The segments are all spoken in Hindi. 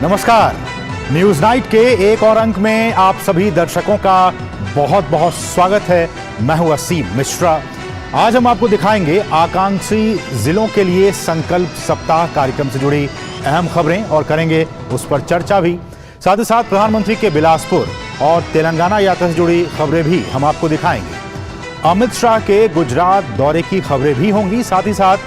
नमस्कार। न्यूज नाइट के एक और अंक में आप सभी दर्शकों का बहुत बहुत स्वागत है। मैं हूं असीम मिश्रा। आज हम आपको दिखाएंगे आकांक्षी जिलों के लिए संकल्प सप्ताह कार्यक्रम से जुड़ी अहम खबरें और करेंगे उस पर चर्चा भी। साथ ही साथ प्रधानमंत्री के बिलासपुर और तेलंगाना यात्रा से जुड़ी खबरें भी हम आपको दिखाएंगे। अमित शाह के गुजरात दौरे की खबरें भी होंगी। साथ ही साथ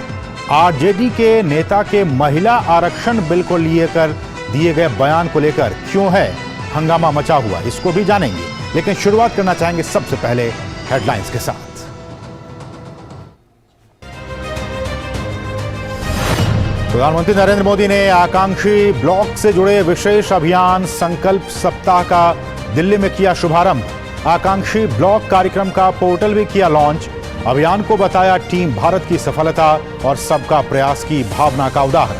आरजेडी के नेता के महिला आरक्षण बिल को लेकर दिए गए बयान को लेकर क्यों है हंगामा मचा हुआ, इसको भी जानेंगे। लेकिन शुरुआत करना चाहेंगे सबसे पहले हेडलाइंस के साथ। प्रधानमंत्री नरेंद्र मोदी ने आकांक्षी ब्लॉक से जुड़े विशेष अभियान संकल्प सप्ताह का दिल्ली में किया शुभारंभ। आकांक्षी ब्लॉक कार्यक्रम का पोर्टल भी किया लॉन्च। अभियान को बताया टीम भारत की सफलता और सबका प्रयास की भावना का उदाहरण।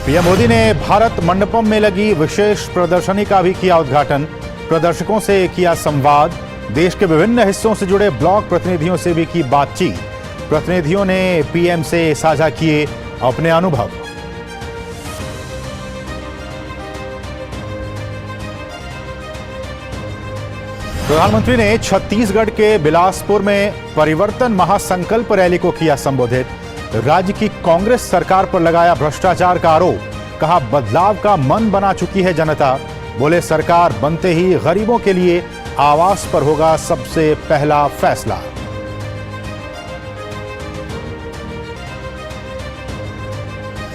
पीएम मोदी ने भारत मंडपम में लगी विशेष प्रदर्शनी का भी किया उद्घाटन। प्रदर्शकों से किया संवाद। देश के विभिन्न हिस्सों से जुड़े ब्लॉक प्रतिनिधियों से भी की बातचीत। प्रतिनिधियों ने पीएम से साझा किए अपने अनुभव। प्रधानमंत्री ने छत्तीसगढ़ के बिलासपुर में परिवर्तन महासंकल्प रैली को किया संबोधित। राज्य की कांग्रेस सरकार पर लगाया भ्रष्टाचार का आरोप। कहा बदलाव का मन बना चुकी है जनता। बोले सरकार बनते ही गरीबों के लिए आवास पर होगा सबसे पहला फैसला।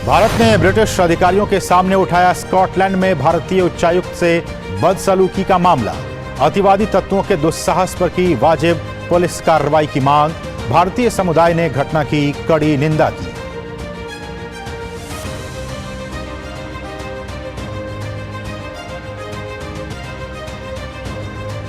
भारत ने ब्रिटिश अधिकारियों के सामने उठाया स्कॉटलैंड में भारतीय उच्चायुक्त से बदसलूकी का मामला। अतिवादी तत्वों के दुस्साहस पर की वाजिब पुलिस कार्रवाई की मांग। भारतीय समुदाय ने घटना की कड़ी निंदा की।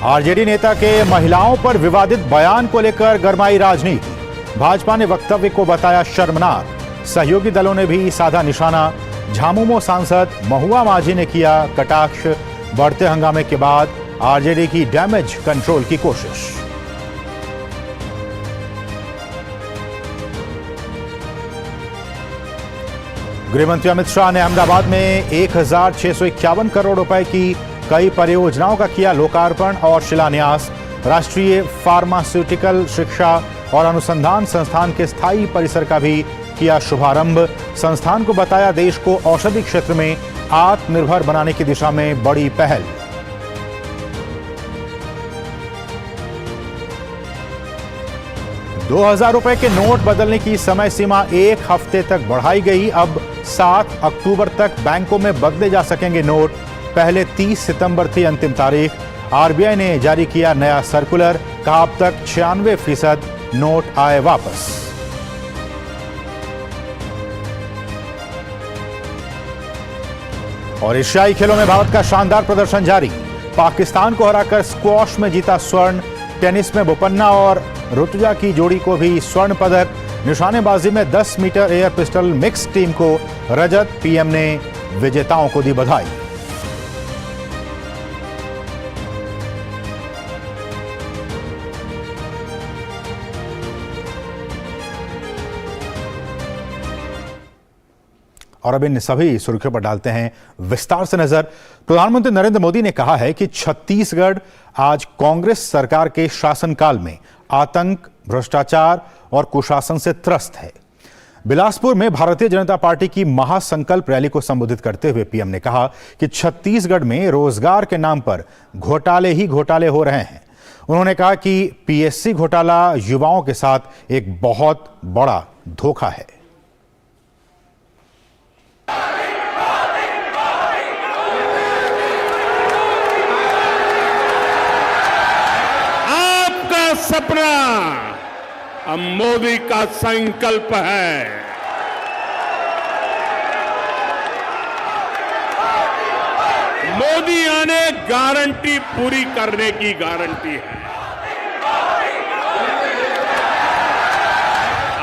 आरजेडी नेता के महिलाओं पर विवादित बयान को लेकर गरमाई राजनीति। भाजपा ने वक्तव्य को बताया शर्मनाक। सहयोगी दलों ने भी साधा निशाना। झामुमो सांसद महुआ माझी ने किया कटाक्ष। बढ़ते हंगामे के बाद आरजेडी की डैमेज कंट्रोल की कोशिश। गृहमंत्री अमित शाह ने अहमदाबाद में 1651 करोड़ रुपए की कई परियोजनाओं का किया लोकार्पण और शिलान्यास। राष्ट्रीय फार्मास्यूटिकल शिक्षा और अनुसंधान संस्थान के स्थायी परिसर का भी किया शुभारंभ। संस्थान को बताया देश को औषधि क्षेत्र में आत्मनिर्भर बनाने की दिशा में बड़ी पहल। ₹2000 के नोट बदलने की समय सीमा 1 हफ्ते तक बढ़ाई गई। अब 7 अक्टूबर तक बैंकों में बदले जा सकेंगे नोट। पहले 30 सितंबर थी अंतिम तारीख। आरबीआई ने जारी किया नया सर्कुलर। कहा अब तक 96% नोट आए वापस। और एशियाई खेलों में भारत का शानदार प्रदर्शन जारी। पाकिस्तान को हराकर स्क्वॉश में जीता स्वर्ण। टेनिस में बोपन्ना और ऋतुजा की जोड़ी को भी स्वर्ण पदक। निशानेबाजी में 10 metre air pistol mix team को रजत। पीएम ने विजेताओं को दी बधाई। और अब इन सभी सुर्खियों पर डालते हैं विस्तार से नजर। प्रधानमंत्री नरेंद्र मोदी ने कहा है कि छत्तीसगढ़ आज कांग्रेस सरकार के शासनकाल में आतंक, भ्रष्टाचार और कुशासन से त्रस्त है। बिलासपुर में भारतीय जनता पार्टी की महासंकल्प रैली को संबोधित करते हुए पीएम ने कहा कि छत्तीसगढ़ में रोजगार के नाम पर घोटाले ही घोटाले हो रहे हैं। उन्होंने कहा कि पीएससी घोटाला युवाओं के साथ एक बहुत बड़ा धोखा है। सपना अब मोदी का संकल्प है। मोदी आने गारंटी पूरी करने की गारंटी है।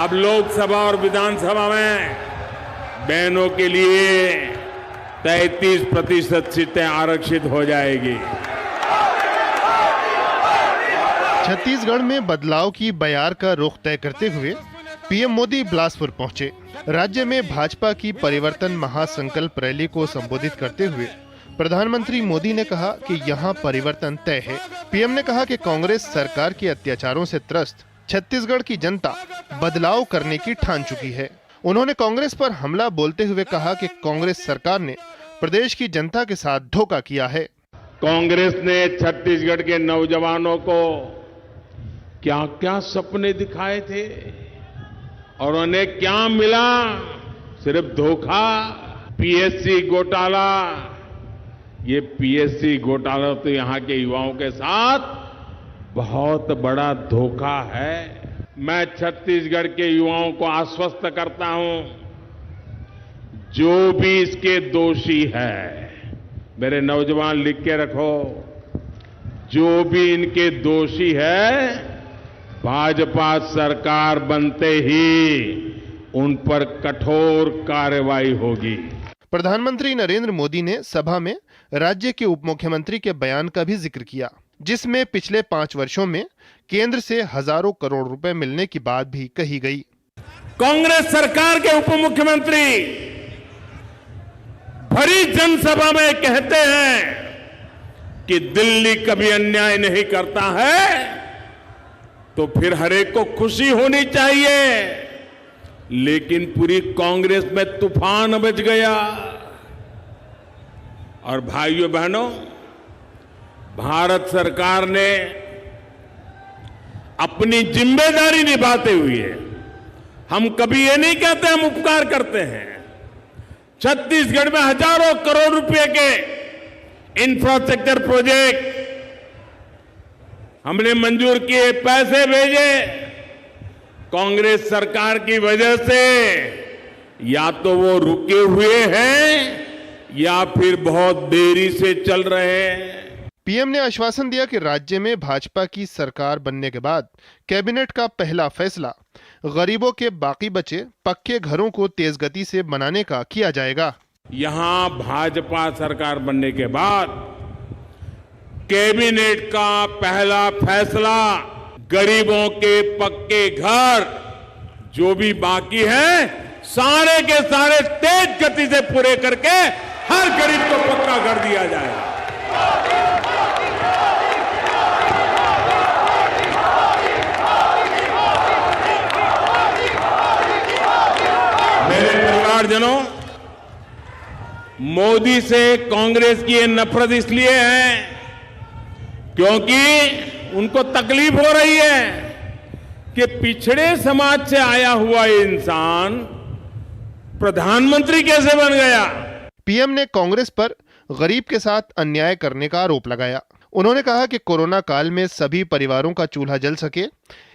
अब लोकसभा और विधानसभा में बहनों के लिए 33% सीटें आरक्षित हो जाएगी। छत्तीसगढ़ में बदलाव की बयार का रुख तय करते हुए पीएम मोदी बिलासपुर पहुंचे। राज्य में भाजपा की परिवर्तन महासंकल्प रैली को संबोधित करते हुए प्रधानमंत्री मोदी ने कहा कि यहां परिवर्तन तय है। पीएम ने कहा कि कांग्रेस सरकार के अत्याचारों से त्रस्त छत्तीसगढ़ की जनता बदलाव करने की ठान चुकी है। उन्होंने कांग्रेस पर हमला बोलते हुए कहा कि कांग्रेस सरकार ने प्रदेश की जनता के साथ धोखा किया है। कांग्रेस ने छत्तीसगढ़ के नौजवानों को क्या क्या सपने दिखाए थे और उन्हें क्या मिला? सिर्फ धोखा। पीएससी घोटाला, ये पीएससी घोटाला तो यहाँ के युवाओं के साथ बहुत बड़ा धोखा है। मैं छत्तीसगढ़ के युवाओं को आश्वस्त करता हूं, जो भी इसके दोषी है, मेरे नौजवान लिख के रखो, जो भी इनके दोषी है, भाजपा सरकार बनते ही उन पर कठोर कार्रवाई होगी। प्रधानमंत्री नरेंद्र मोदी ने सभा में राज्य के उप मुख्यमंत्री के बयान का भी जिक्र किया, जिसमें पिछले 5 वर्षों में केंद्र से हजारों करोड़ रुपए मिलने की बात भी कही गई। कांग्रेस सरकार के उप मुख्यमंत्री भरी जनसभा में कहते हैं कि दिल्ली कभी अन्याय नहीं करता है, तो फिर हर एक को खुशी होनी चाहिए। लेकिन पूरी कांग्रेस में तूफान मच गया। और भाइयों बहनों, भारत सरकार ने अपनी जिम्मेदारी निभाते हुए, हम कभी ये नहीं कहते हम उपकार करते हैं, छत्तीसगढ़ में हजारों करोड़ रुपए के इंफ्रास्ट्रक्चर प्रोजेक्ट हमने मंजूर किए, पैसे भेजे। कांग्रेस सरकार की वजह से या तो वो रुके हुए हैं या फिर बहुत देरी से चल रहे हैं। पीएम ने आश्वासन दिया कि राज्य में भाजपा की सरकार बनने के बाद कैबिनेट का पहला फैसला गरीबों के बाकी बचे पक्के घरों को तेज गति से बनाने का किया जाएगा। यहां भाजपा सरकार बनने के बाद कैबिनेट का पहला फैसला गरीबों के पक्के घर जो भी बाकी हैं, सारे के सारे तेज गति से पूरे करके हर गरीब को पक्का घर दिया जाएगा। मेरे परिवारजनों, मोदी से कांग्रेस की ये नफरत इसलिए है क्योंकि उनको तकलीफ हो रही है कि पिछड़े समाज से आया हुआ इंसान प्रधानमंत्री कैसे बन गया। पीएम ने कांग्रेस पर गरीब के साथ अन्याय करने का आरोप लगाया। उन्होंने कहा कि कोरोना काल में सभी परिवारों का चूल्हा जल सके,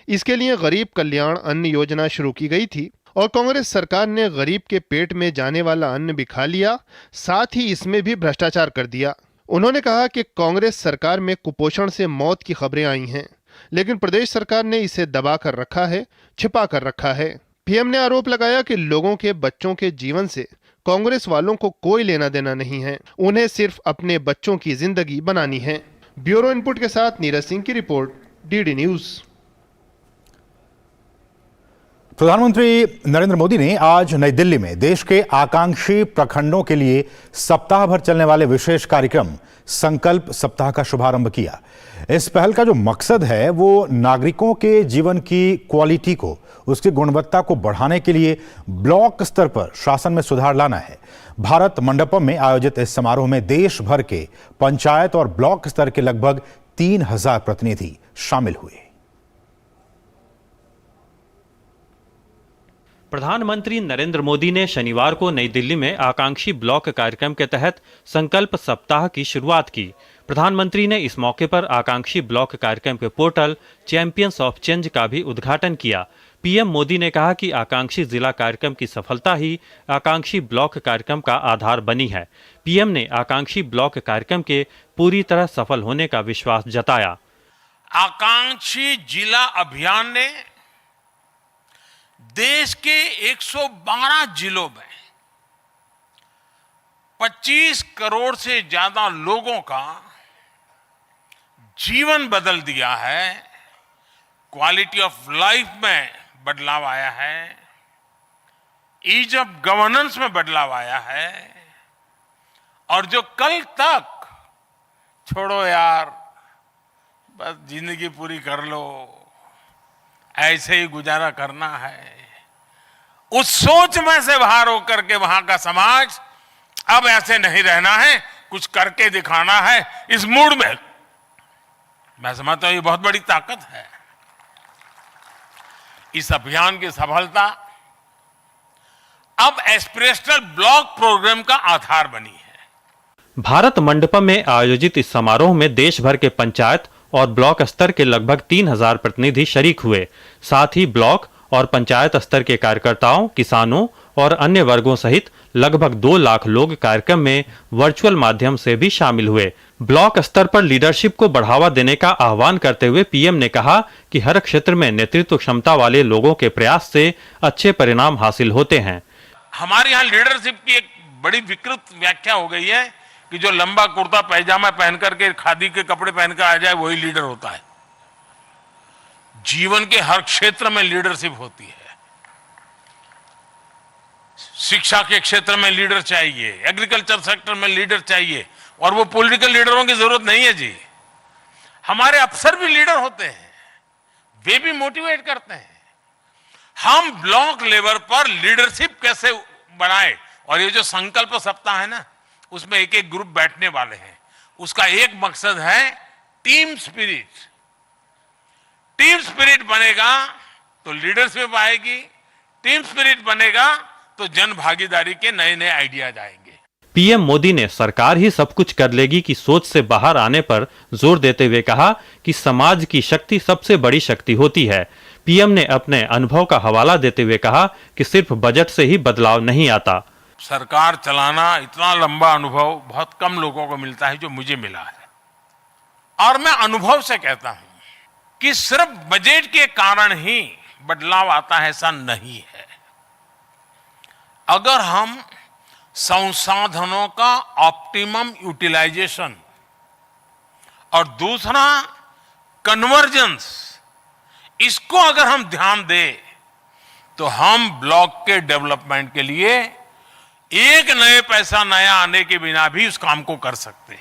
इसके लिए गरीब कल्याण अन्न योजना शुरू की गई थी और कांग्रेस सरकार ने गरीब के पेट में जाने वाला अन्न भी खा लिया, साथ ही इसमें भी भ्रष्टाचार कर दिया। उन्होंने कहा कि कांग्रेस सरकार में कुपोषण से मौत की खबरें आई हैं, लेकिन प्रदेश सरकार ने इसे दबा कर रखा है, छिपा कर रखा है। पीएम ने आरोप लगाया कि लोगों के बच्चों के जीवन से कांग्रेस वालों को कोई लेना देना नहीं है, उन्हें सिर्फ अपने बच्चों की जिंदगी बनानी है। ब्यूरो इनपुट के साथ नीरज सिंह की रिपोर्ट, डीडी न्यूज। प्रधानमंत्री नरेंद्र मोदी ने आज नई दिल्ली में देश के आकांक्षी प्रखंडों के लिए सप्ताह भर चलने वाले विशेष कार्यक्रम संकल्प सप्ताह का शुभारंभ किया। इस पहल का जो मकसद है वो नागरिकों के जीवन की क्वालिटी को, उसकी गुणवत्ता को बढ़ाने के लिए ब्लॉक स्तर पर शासन में सुधार लाना है। भारत मंडपम में आयोजित इस समारोह में देश भर के पंचायत और ब्लॉक स्तर के लगभग 3000 प्रतिनिधि शामिल हुए। प्रधानमंत्री नरेंद्र मोदी ने शनिवार को नई दिल्ली में आकांक्षी ब्लॉक कार्यक्रम के तहत संकल्प सप्ताह की शुरुआत की। प्रधानमंत्री ने इस मौके पर आकांक्षी ब्लॉक कार्यक्रम के पोर्टल चैंपियंस ऑफ चेंज का भी उद्घाटन किया। पीएम मोदी ने कहा कि आकांक्षी जिला कार्यक्रम की सफलता ही आकांक्षी ब्लॉक कार्यक्रम का आधार बनी है। पीएम ने आकांक्षी ब्लॉक कार्यक्रम के पूरी तरह सफल होने का विश्वास जताया। आकांक्षी जिला अभियान ने देश के 112 जिलों में 25 करोड़ से ज्यादा लोगों का जीवन बदल दिया है क्वालिटी ऑफ लाइफ में बदलाव आया है, ईज ऑफ गवर्नेंस में बदलाव आया है, और जो कल तक छोड़ो यार बस जिंदगी पूरी कर लो, ऐसे ही गुजारा करना है, उस सोच में से बाहर होकर के वहां का समाज अब ऐसे नहीं रहना है, कुछ करके दिखाना है, इस मूड में मैं समझता हूं ये बहुत बड़ी ताकत है। इस अभियान की सफलता अब एस्पिरेशनल ब्लॉक प्रोग्राम का आधार बनी है। भारत मंडपम में आयोजित इस समारोह में देश भर के पंचायत और ब्लॉक स्तर के लगभग 3000 प्रतिनिधि शरीक हुए। साथ ही ब्लॉक और पंचायत स्तर के कार्यकर्ताओं, किसानों और अन्य वर्गों सहित लगभग 2 लाख लोग कार्यक्रम में वर्चुअल माध्यम से भी शामिल हुए। ब्लॉक स्तर पर लीडरशिप को बढ़ावा देने का आह्वान करते हुए पीएम ने कहा कि हर क्षेत्र में नेतृत्व क्षमता वाले लोगों के प्रयास से अच्छे परिणाम हासिल होते हैं। हमारे यहाँ लीडरशिप की एक बड़ी विकृत व्याख्या हो गई है कि जो लंबा कुर्ता पैजामा पहन करके खादी के कपड़े पहनकर आ जाए वही लीडर होता है। जीवन के हर क्षेत्र में लीडरशिप होती है। शिक्षा के क्षेत्र में लीडर चाहिए, एग्रीकल्चर सेक्टर में लीडर चाहिए, और वो पॉलिटिकल लीडरों की जरूरत नहीं है जी। हमारे अफसर भी लीडर होते हैं, वे भी मोटिवेट करते हैं। हम ब्लॉक लेवल पर लीडरशिप कैसे बनाए, और ये जो संकल्प सप्ताह है ना, उसमें एक एक ग्रुप बैठने वाले हैं। उसका एक मकसद है टीम स्पिरिट। टीम स्पिरिट बनेगा तो लीडरशिप आएगी, टीम स्पिरिट बनेगा तो जन भागीदारी के नए नए आइडियाज आएंगे। पीएम मोदी ने सरकार ही सब कुछ कर लेगी की सोच से बाहर आने पर जोर देते हुए कहा कि समाज की शक्ति सबसे बड़ी शक्ति होती है। पीएम ने अपने अनुभव का हवाला देते हुए कहा कि सिर्फ बजट से ही बदलाव नहीं आता। सरकार चलाना इतना लंबा अनुभव बहुत कम लोगों को मिलता है जो मुझे मिला है, और मैं अनुभव से कहता हूं कि सिर्फ बजट के कारण ही बदलाव आता है, ऐसा नहीं है। अगर हम संसाधनों का ऑप्टिमम यूटिलाइजेशन और दूसरा कन्वर्जेंस, इसको अगर हम ध्यान दें तो हम ब्लॉक के डेवलपमेंट के लिए एक नए पैसा नया आने के बिना भी उस काम को कर सकते हैं।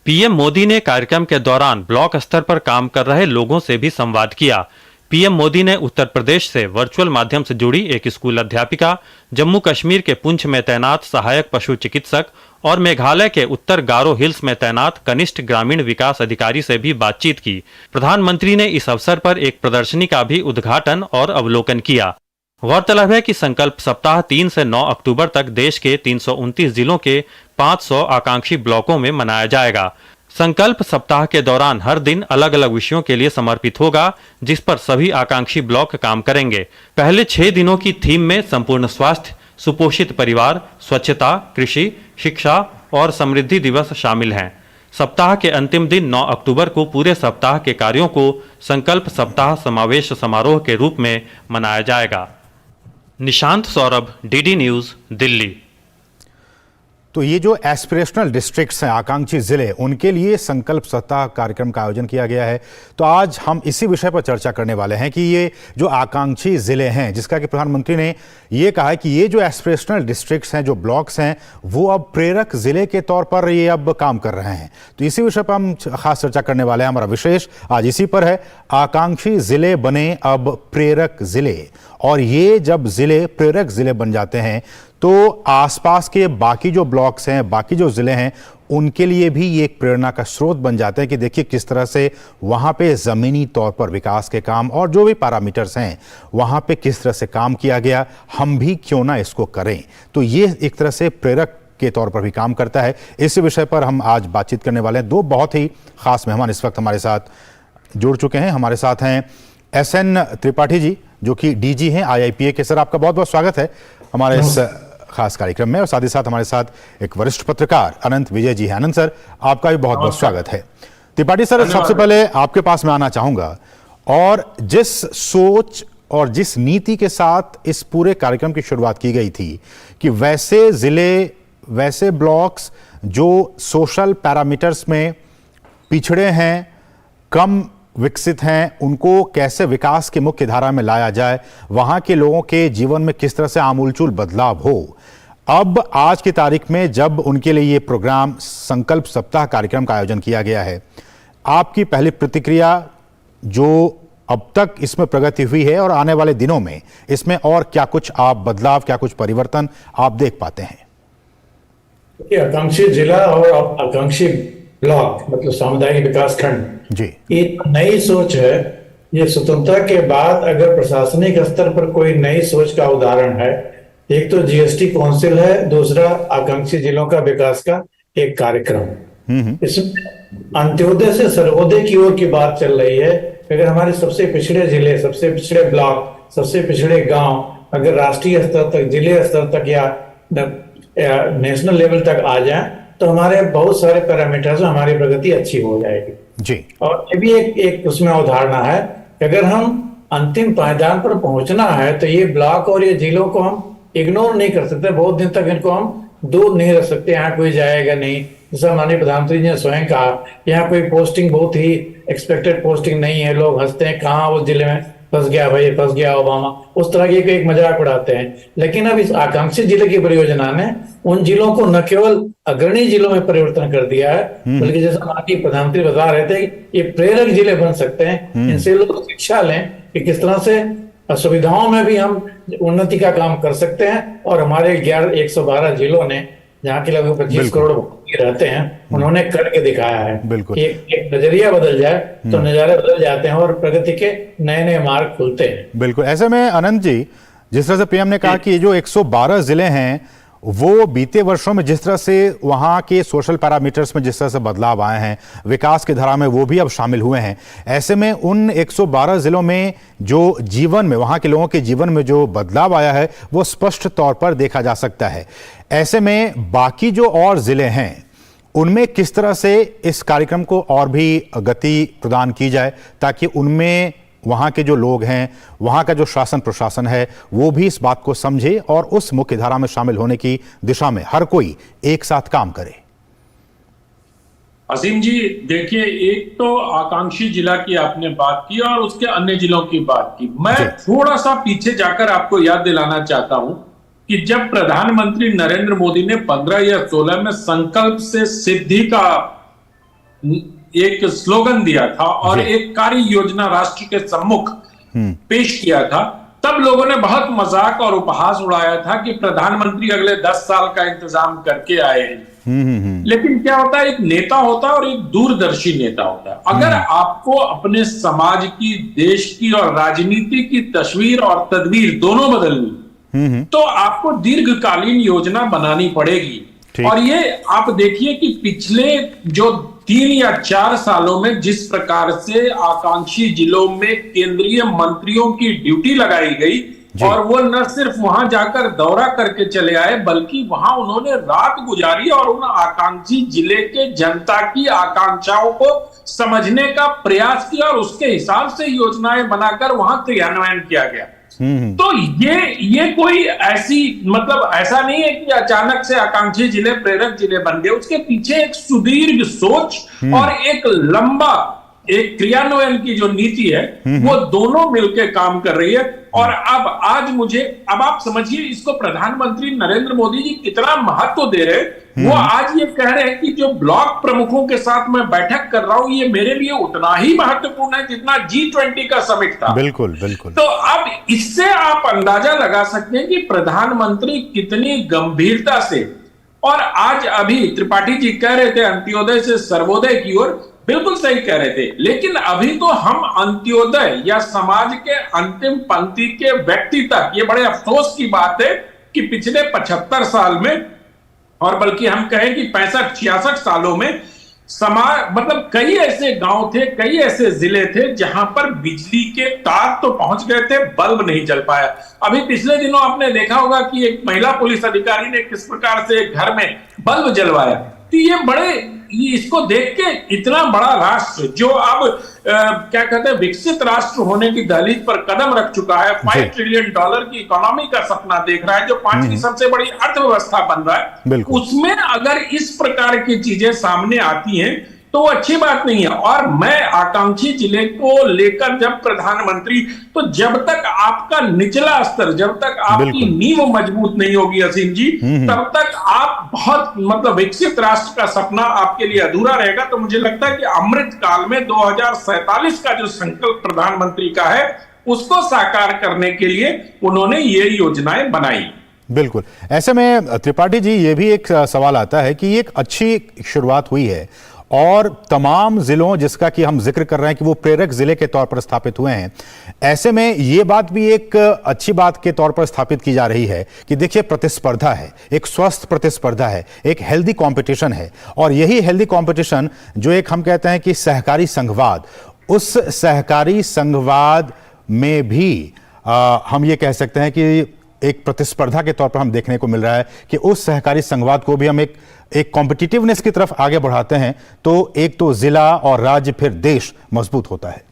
पीएम मोदी ने कार्यक्रम के दौरान ब्लॉक स्तर पर काम कर रहे लोगों से भी संवाद किया। पीएम मोदी ने उत्तर प्रदेश से वर्चुअल माध्यम से जुड़ी एक स्कूल अध्यापिका, जम्मू कश्मीर के पुंछ में तैनात सहायक पशु चिकित्सक और मेघालय के उत्तर गारो हिल्स में तैनात कनिष्ठ ग्रामीण विकास अधिकारी से भी बातचीत की। प्रधानमंत्री ने इस अवसर पर एक प्रदर्शनी का भी उद्घाटन और अवलोकन किया। गौरतलब है कि संकल्प सप्ताह 3 से 9 अक्टूबर तक देश के 329 जिलों के 500 आकांक्षी ब्लॉकों में मनाया जाएगा। संकल्प सप्ताह के दौरान हर दिन अलग अलग विषयों के लिए समर्पित होगा, जिस पर सभी आकांक्षी ब्लॉक काम करेंगे। पहले 6 दिनों की थीम में संपूर्ण स्वास्थ्य, सुपोषित परिवार, स्वच्छता, कृषि, शिक्षा और समृद्धि दिवस शामिल हैं। सप्ताह के अंतिम दिन 9 अक्टूबर को पूरे सप्ताह के कार्यों को संकल्प सप्ताह समावेश समारोह के रूप में मनाया जाएगा। Nishant Saurabh, DD news, Delhi. तो ये जो एस्पिरेशनल डिस्ट्रिक्ट्स हैं, आकांक्षी जिले, उनके लिए संकल्प सप्ताह कार्यक्रम का आयोजन किया गया है। तो आज हम इसी विषय पर चर्चा करने वाले हैं कि ये जो आकांक्षी जिले हैं, जिसका कि प्रधानमंत्री ने ये कहा है कि ये जो एस्पिरेशनल डिस्ट्रिक्ट्स हैं, जो ब्लॉक्स हैं, वो अब प्रेरक जिले के तौर पर ये अब काम कर रहे हैं। तो इसी विषय पर हम खास चर्चा करने वाले हैं। हमारा विशेष आज इसी पर है, आकांक्षी जिले बने अब प्रेरक जिले। और ये जब जिले प्रेरक जिले बन जाते हैं तो आसपास के बाकी जो ब्लॉक्स हैं, बाकी जो जिले हैं, उनके लिए भी ये एक प्रेरणा का स्रोत बन जाते हैं कि देखिए किस तरह से वहाँ पे ज़मीनी तौर पर विकास के काम और जो भी पैरामीटर्स हैं वहाँ पे किस तरह से काम किया गया, हम भी क्यों ना इसको करें। तो ये एक तरह से प्रेरक के तौर पर भी काम करता है। इस विषय पर हम आज बातचीत करने वाले हैं। 2 बहुत ही खास मेहमान इस वक्त हमारे साथ जुड़ चुके हैं। हमारे साथ हैं SN त्रिपाठी जी, जो कि DG हैं IIPA के। सर, आपका बहुत बहुत स्वागत है हमारे इस खास कार्यक्रम में। और साथ ही साथ हमारे साथ एक वरिष्ठ पत्रकार अनंत विजय जी हैं। अनंत सर, आपका भी बहुत बहुत स्वागत है। त्रिपाठी सर, सबसे पहले आपके पास मैं आना चाहूंगा, और जिस सोच और जिस नीति के साथ इस पूरे कार्यक्रम की शुरुआत की गई थी कि वैसे जिले, वैसे ब्लॉक्स जो सोशल पैरामीटर्स में पिछड़े हैं, कम विकसित हैं उनको कैसे विकास की मुख्य धारा में लाया जाए, वहां के लोगों के जीवन में किस तरह से आमूलचूल बदलाव हो। अब आज की तारीख में जब उनके लिए ये प्रोग्राम संकल्प सप्ताह कार्यक्रम का आयोजन किया गया है, आपकी पहली प्रतिक्रिया जो अब तक इसमें प्रगति हुई है और आने वाले दिनों में इसमें और क्या कुछ आप बदलाव, क्या कुछ परिवर्तन आप देख पाते हैं? आकांक्षी जिला और आकांक्षी ब्लॉक मतलब सामुदायिक विकास खंड जी, एक नई सोच है। ये स्वतंत्रता के बाद अगर प्रशासनिक स्तर पर कोई नई सोच का उदाहरण है, एक तो जीएसटी काउंसिल है, दूसरा आकांक्षी जिलों का विकास का एक कार्यक्रम। इसमें अंत्योदय से सर्वोदय की ओर की बात चल रही है। अगर हमारे सबसे पिछड़े जिले, सबसे पिछड़े ब्लॉक, सबसे पिछड़े गांव अगर राष्ट्रीय स्तर तक, जिले स्तर तक या नेशनल लेवल तक आ जाए तो हमारे बहुत सारे पैरामीटर्स में हमारी प्रगति अच्छी हो जाएगी जी। और ये भी एक उसमें अवधारणा है कि अगर हम अंतिम पायदान पर पहुंचना है तो ये ब्लॉक और ये जिलों को हम इग्नोर नहीं कर सकते। बहुत दिन तक इनको हम दूर नहीं रख सकते। यहाँ कोई जाएगा नहीं, जैसा माननीय प्रधानमंत्री जी ने स्वयं कहा, यहाँ कोई पोस्टिंग बहुत ही एक्सपेक्टेड पोस्टिंग नहीं है। लोग हंसते हैं, कहाँ उस जिले में फंस गया भाई, फंस गया ओबामा, उस तरह की एक मजाक उड़ाते हैं। लेकिन अब इस आकांक्षी जिले की परियोजना ने उन जिलों को न केवल अग्रणी जिलों में परिवर्तन कर दिया है, बल्कि जैसा माननीय प्रधानमंत्री बता रहे थे, ये प्रेरक जिले बन सकते हैं। इनसे लोग शिक्षा लें कि किस तरह से सुविधाओं में भी हम उन्नति का काम कर सकते हैं। और हमारे 112 जिलों ने, जहाँ के लगभग 25 करोड़ रहते हैं, उन्होंने करके दिखाया है। बिल्कुल। एक नजरिया बदल जाए तो नजारे बदल जाते हैं और प्रगति के नए नए मार्ग खुलते हैं। बिल्कुल। ऐसे में अनंत जी, जिस तरह से पीएम ने कहा कि ये जो 112 जिले हैं वो बीते वर्षों में जिस तरह से वहाँ के सोशल पैरामीटर्स में जिस तरह से बदलाव आए हैं, विकास की धारा में वो भी अब शामिल हुए हैं, ऐसे में उन 112 जिलों में जो जीवन में, वहाँ के लोगों के जीवन में जो बदलाव आया है वो स्पष्ट तौर पर देखा जा सकता है। ऐसे में बाकी जो और जिले हैं उनमें किस तरह से इस कार्यक्रम को और भी गति प्रदान की जाए ताकि उनमें वहाँ के जो लोग हैं, वहाँ का जो शासन प्रशासन है, वो भी इस बात को समझे और उस मुख्य धारा में शामिल होने की दिशा में हर कोई एक साथ काम करे। असीम जी देखिए, एक तो आकांक्षी जिला की आपने बात की और उसके अन्य जिलों की बात की। मैं थोड़ा सा पीछे जाकर आपको याद दिलाना चाहता हूं कि जब प्रधानमंत्री नरेंद्र मोदी ने 15 या 16 में संकल्प से सिद्धि का एक स्लोगन दिया था और एक कार्य योजना राष्ट्र के सम्मुख पेश किया था, तब लोगों ने बहुत मजाक और उपहास उड़ाया था कि प्रधानमंत्री अगले 10 साल का इंतजाम करके आए हैं। लेकिन क्या होता है, एक नेता होता है और एक दूरदर्शी नेता होता है। अगर आपको अपने समाज की, देश की और राजनीति की तस्वीर और तदबीर दोनों बदलनी, तो आपको दीर्घकालीन योजना बनानी पड़ेगी। और ये आप देखिए कि पिछले जो 3 या 4 सालों में जिस प्रकार से आकांक्षी जिलों में केंद्रीय मंत्रियों की ड्यूटी लगाई गई और वो न सिर्फ वहां जाकर दौरा करके चले आए, बल्कि वहां उन्होंने रात गुजारी और उन आकांक्षी जिले के जनता की आकांक्षाओं को समझने का प्रयास किया और उसके हिसाब से योजनाएं बनाकर वहां क्रियान्वयन किया गया। तो ये कोई ऐसी, मतलब ऐसा नहीं है कि अचानक से आकांक्षी जिले प्रेरक जिले बन गए। उसके पीछे एक सुदीर्घ सोच और एक लंबा एक क्रियान्वयन की जो नीति है वो दोनों मिलकर काम कर रही है। और अब आप समझिए इसको प्रधानमंत्री नरेंद्र मोदी जी कितना महत्व दे रहे हैं। वो आज ये कह रहे हैं कि जो ब्लॉक प्रमुखों के साथ मैं बैठक कर रहा हूं, ये मेरे लिए उतना ही महत्वपूर्ण है जितना G20 का समिट था। बिल्कुल बिल्कुल। तो अब इससे आप अंदाजा लगा सकते हैं कि प्रधानमंत्री कितनी गंभीरता से, और आज अभी त्रिपाठी जी कह रहे थे अंत्योदय से सर्वोदय की ओर, बिल्कुल सही कह रहे थे। लेकिन अभी तो हम अंत्योदय या समाज के अंतिम पंक्ति के व्यक्ति तक, ये बड़े अफसोस की बात है कि पिछले 75 साल में, और बल्कि हम कहें कि 65-66 सालों में समाज, मतलब कई ऐसे गांव थे, कई ऐसे जिले थे जहां पर बिजली के तार तो पहुंच गए थे, बल्ब नहीं जल पाया। अभी पिछले दिनों आपने देखा होगा कि एक महिला पुलिस अधिकारी ने किस प्रकार से घर में बल्ब जलवाया। तो ये इसको देख के इतना बड़ा राष्ट्र जो अब क्या कहते हैं विकसित राष्ट्र होने की दहलीज पर कदम रख चुका है, $5 ट्रिलियन की इकोनॉमी का सपना देख रहा है, जो 5वीं सबसे बड़ी अर्थव्यवस्था बन रहा है, उसमें अगर इस प्रकार की चीजें सामने आती हैं तो वो अच्छी बात नहीं है। और मैं आकांक्षी जिले को लेकर जब प्रधानमंत्री, तो जब तक आपका निचला स्तर, जब तक आपकी नींव मजबूत नहीं होगी असीम जी, तब तक आप बहुत मतलब विकसित राष्ट्र का सपना आपके लिए अधूरा रहेगा। तो मुझे लगता है कि अमृत काल में 2047 का जो संकल्प प्रधानमंत्री का है, उसको साकार करने के लिए उन्होंने ये योजनाएं बनाई। बिल्कुल। ऐसे में त्रिपाठी जी, ये भी एक सवाल आता है कि एक अच्छी शुरुआत हुई है और तमाम जिलों जिसका कि हम जिक्र कर रहे हैं कि वो प्रेरक जिले के तौर पर स्थापित हुए हैं, ऐसे में ये बात भी एक अच्छी बात के तौर पर स्थापित की जा रही है कि देखिए प्रतिस्पर्धा है, एक स्वस्थ प्रतिस्पर्धा है, एक हेल्दी कंपटीशन है, और यही हेल्दी कंपटीशन जो एक हम कहते हैं कि सहकारी संघवाद, उस सहकारी संघवाद में भी हम ये कह सकते हैं कि एक प्रतिस्पर्धा के तौर पर हम देखने को मिल रहा है कि उस सहकारी संघवाद को भी हम एक कॉम्पिटिटिवनेस की तरफ आगे बढ़ाते हैं तो एक तो जिला और राज्य फिर देश मजबूत होता है।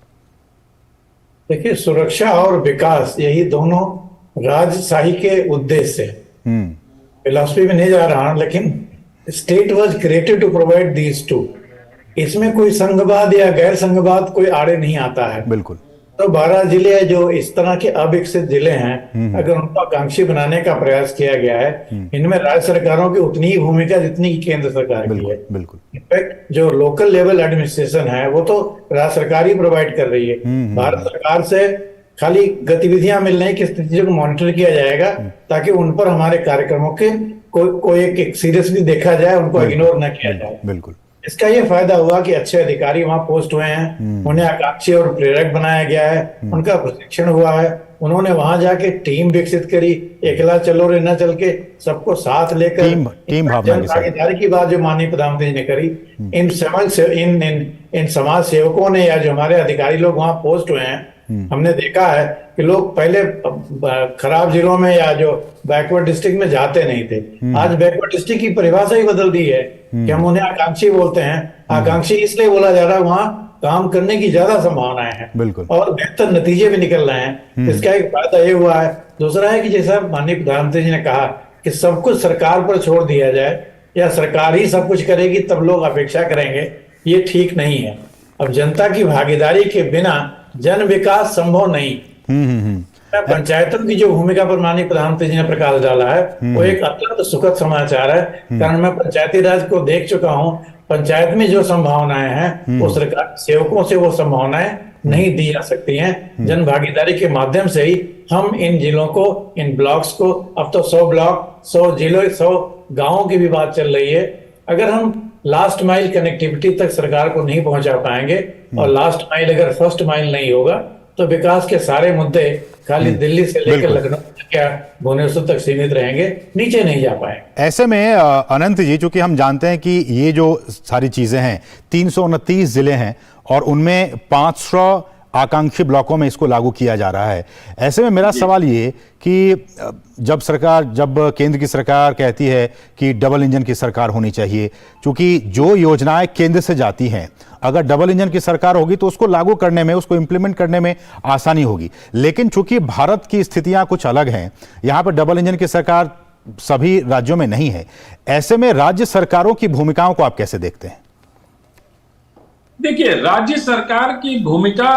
देखिए, सुरक्षा और विकास, यही दोनों राजशाही के उद्देश्य है। फिलॉसफी में नहीं जा रहा हूं, लेकिन state was created to provide these two. इसमें कोई संघवाद या गैर संघवाद कोई आड़े नहीं आता है। बिल्कुल। तो 12 जिले जो इस तरह के अविकसित जिले हैं, अगर उनको आकांक्षी बनाने का प्रयास किया गया है, इनमें राज्य सरकारों की उतनी ही भूमिका जितनी की केंद्र सरकार की है। बिल्कुल। इनफैक्ट जो लोकल लेवल एडमिनिस्ट्रेशन है वो तो राज्य सरकार ही प्रोवाइड कर रही है। भारत सरकार से खाली गतिविधियां मिल रही, किस चीजों को मॉनिटर किया जाएगा ताकि उन पर हमारे कार्यक्रमों के कोई एक सीरियसली देखा जाए, उनको इग्नोर न किया जाए। बिल्कुल। इसका ये फायदा हुआ कि अच्छे अधिकारी वहां पोस्ट हुए हैं, उन्हें आकांक्षी और प्रेरक बनाया गया है, उनका प्रशिक्षण हुआ है, उन्होंने वहां जाके टीम विकसित करी, अकेला चलो रे न चल के सबको साथ लेकर टीम भागीदारी की बात जो माननीय प्रधानमंत्री ने करी। इन समाज सेवकों ने या जो हमारे अधिकारी लोग वहां पोस्ट हुए हैं, हमने देखा है कि लोग पहले खराब जिलों में या जो बैकवर्ड डिस्ट्रिक्ट में जाते नहीं थे। आज बैकवर्ड डिस्ट्रिक्ट की परिभाषा ही बदल दी है कि हम उन्हें आकांक्षी बोलते हैं। आकांक्षी इसलिए बोला जा रहा है वहां काम करने की ज्यादा संभावनाएं हैं। बिल्कुल। और बेहतर नतीजे भी निकल रहे हैं। इसका एक फायदा ये हुआ है। दूसरा है कि जैसा माननीय प्रधानमंत्री जी ने कहा कि सब कुछ सरकार पर छोड़ दिया जाए या सरकार ही सब कुछ करेगी तब लोग अपेक्षा करेंगे, ये ठीक नहीं है। अब जनता की भागीदारी के बिना जन विकास संभव नहीं। पंचायतों की जो भूमिका पर माननीय प्रधानमंत्री जी ने प्रकाश डाला है वो एक अत्यंत सुखद समाचार है, कारण मैं पंचायती राज को देख चुका हूं। पंचायत में जो संभावनाएं हैं वो सरकार सेवकों से वो संभावनाएं नहीं दी जा सकती हैं। जन भागीदारी के माध्यम से ही हम इन जिलों को, इन ब्लॉक्स को, अब तो 100 ब्लॉक, 100 जिलों, 100 गांवों की भी बात चल रही है। अगर हम लास्ट माइल कनेक्टिविटी तक सरकार को नहीं पहुंचा पाएंगे और लास्ट माइल अगर फर्स्ट माइल नहीं होगा तो विकास के सारे मुद्दे खाली दिल्ली से लेकर लखनऊ क्या भुवनेश्वर तक सीमित रहेंगे, नीचे नहीं जा पाए। ऐसे में अनंत जी, चूंकि हम जानते हैं कि ये जो सारी चीजें हैं, 329 जिले हैं और उनमें 500 आकांक्षी ब्लॉकों में इसको लागू किया जा रहा है। ऐसे में मेरा सवाल ये कि जब केंद्र की सरकार कहती है कि डबल इंजन की सरकार होनी चाहिए, क्योंकि जो योजनाएं केंद्र से जाती हैं अगर डबल इंजन की सरकार होगी तो उसको लागू करने में, उसको इंप्लीमेंट करने में आसानी होगी। लेकिन चूंकि भारत की स्थितियां कुछ अलग हैं, यहां पर डबल इंजन की सरकार सभी राज्यों में नहीं है। ऐसे में राज्य सरकारों की भूमिकाओं को आप कैसे देखते हैं? देखिए, राज्य सरकार की भूमिका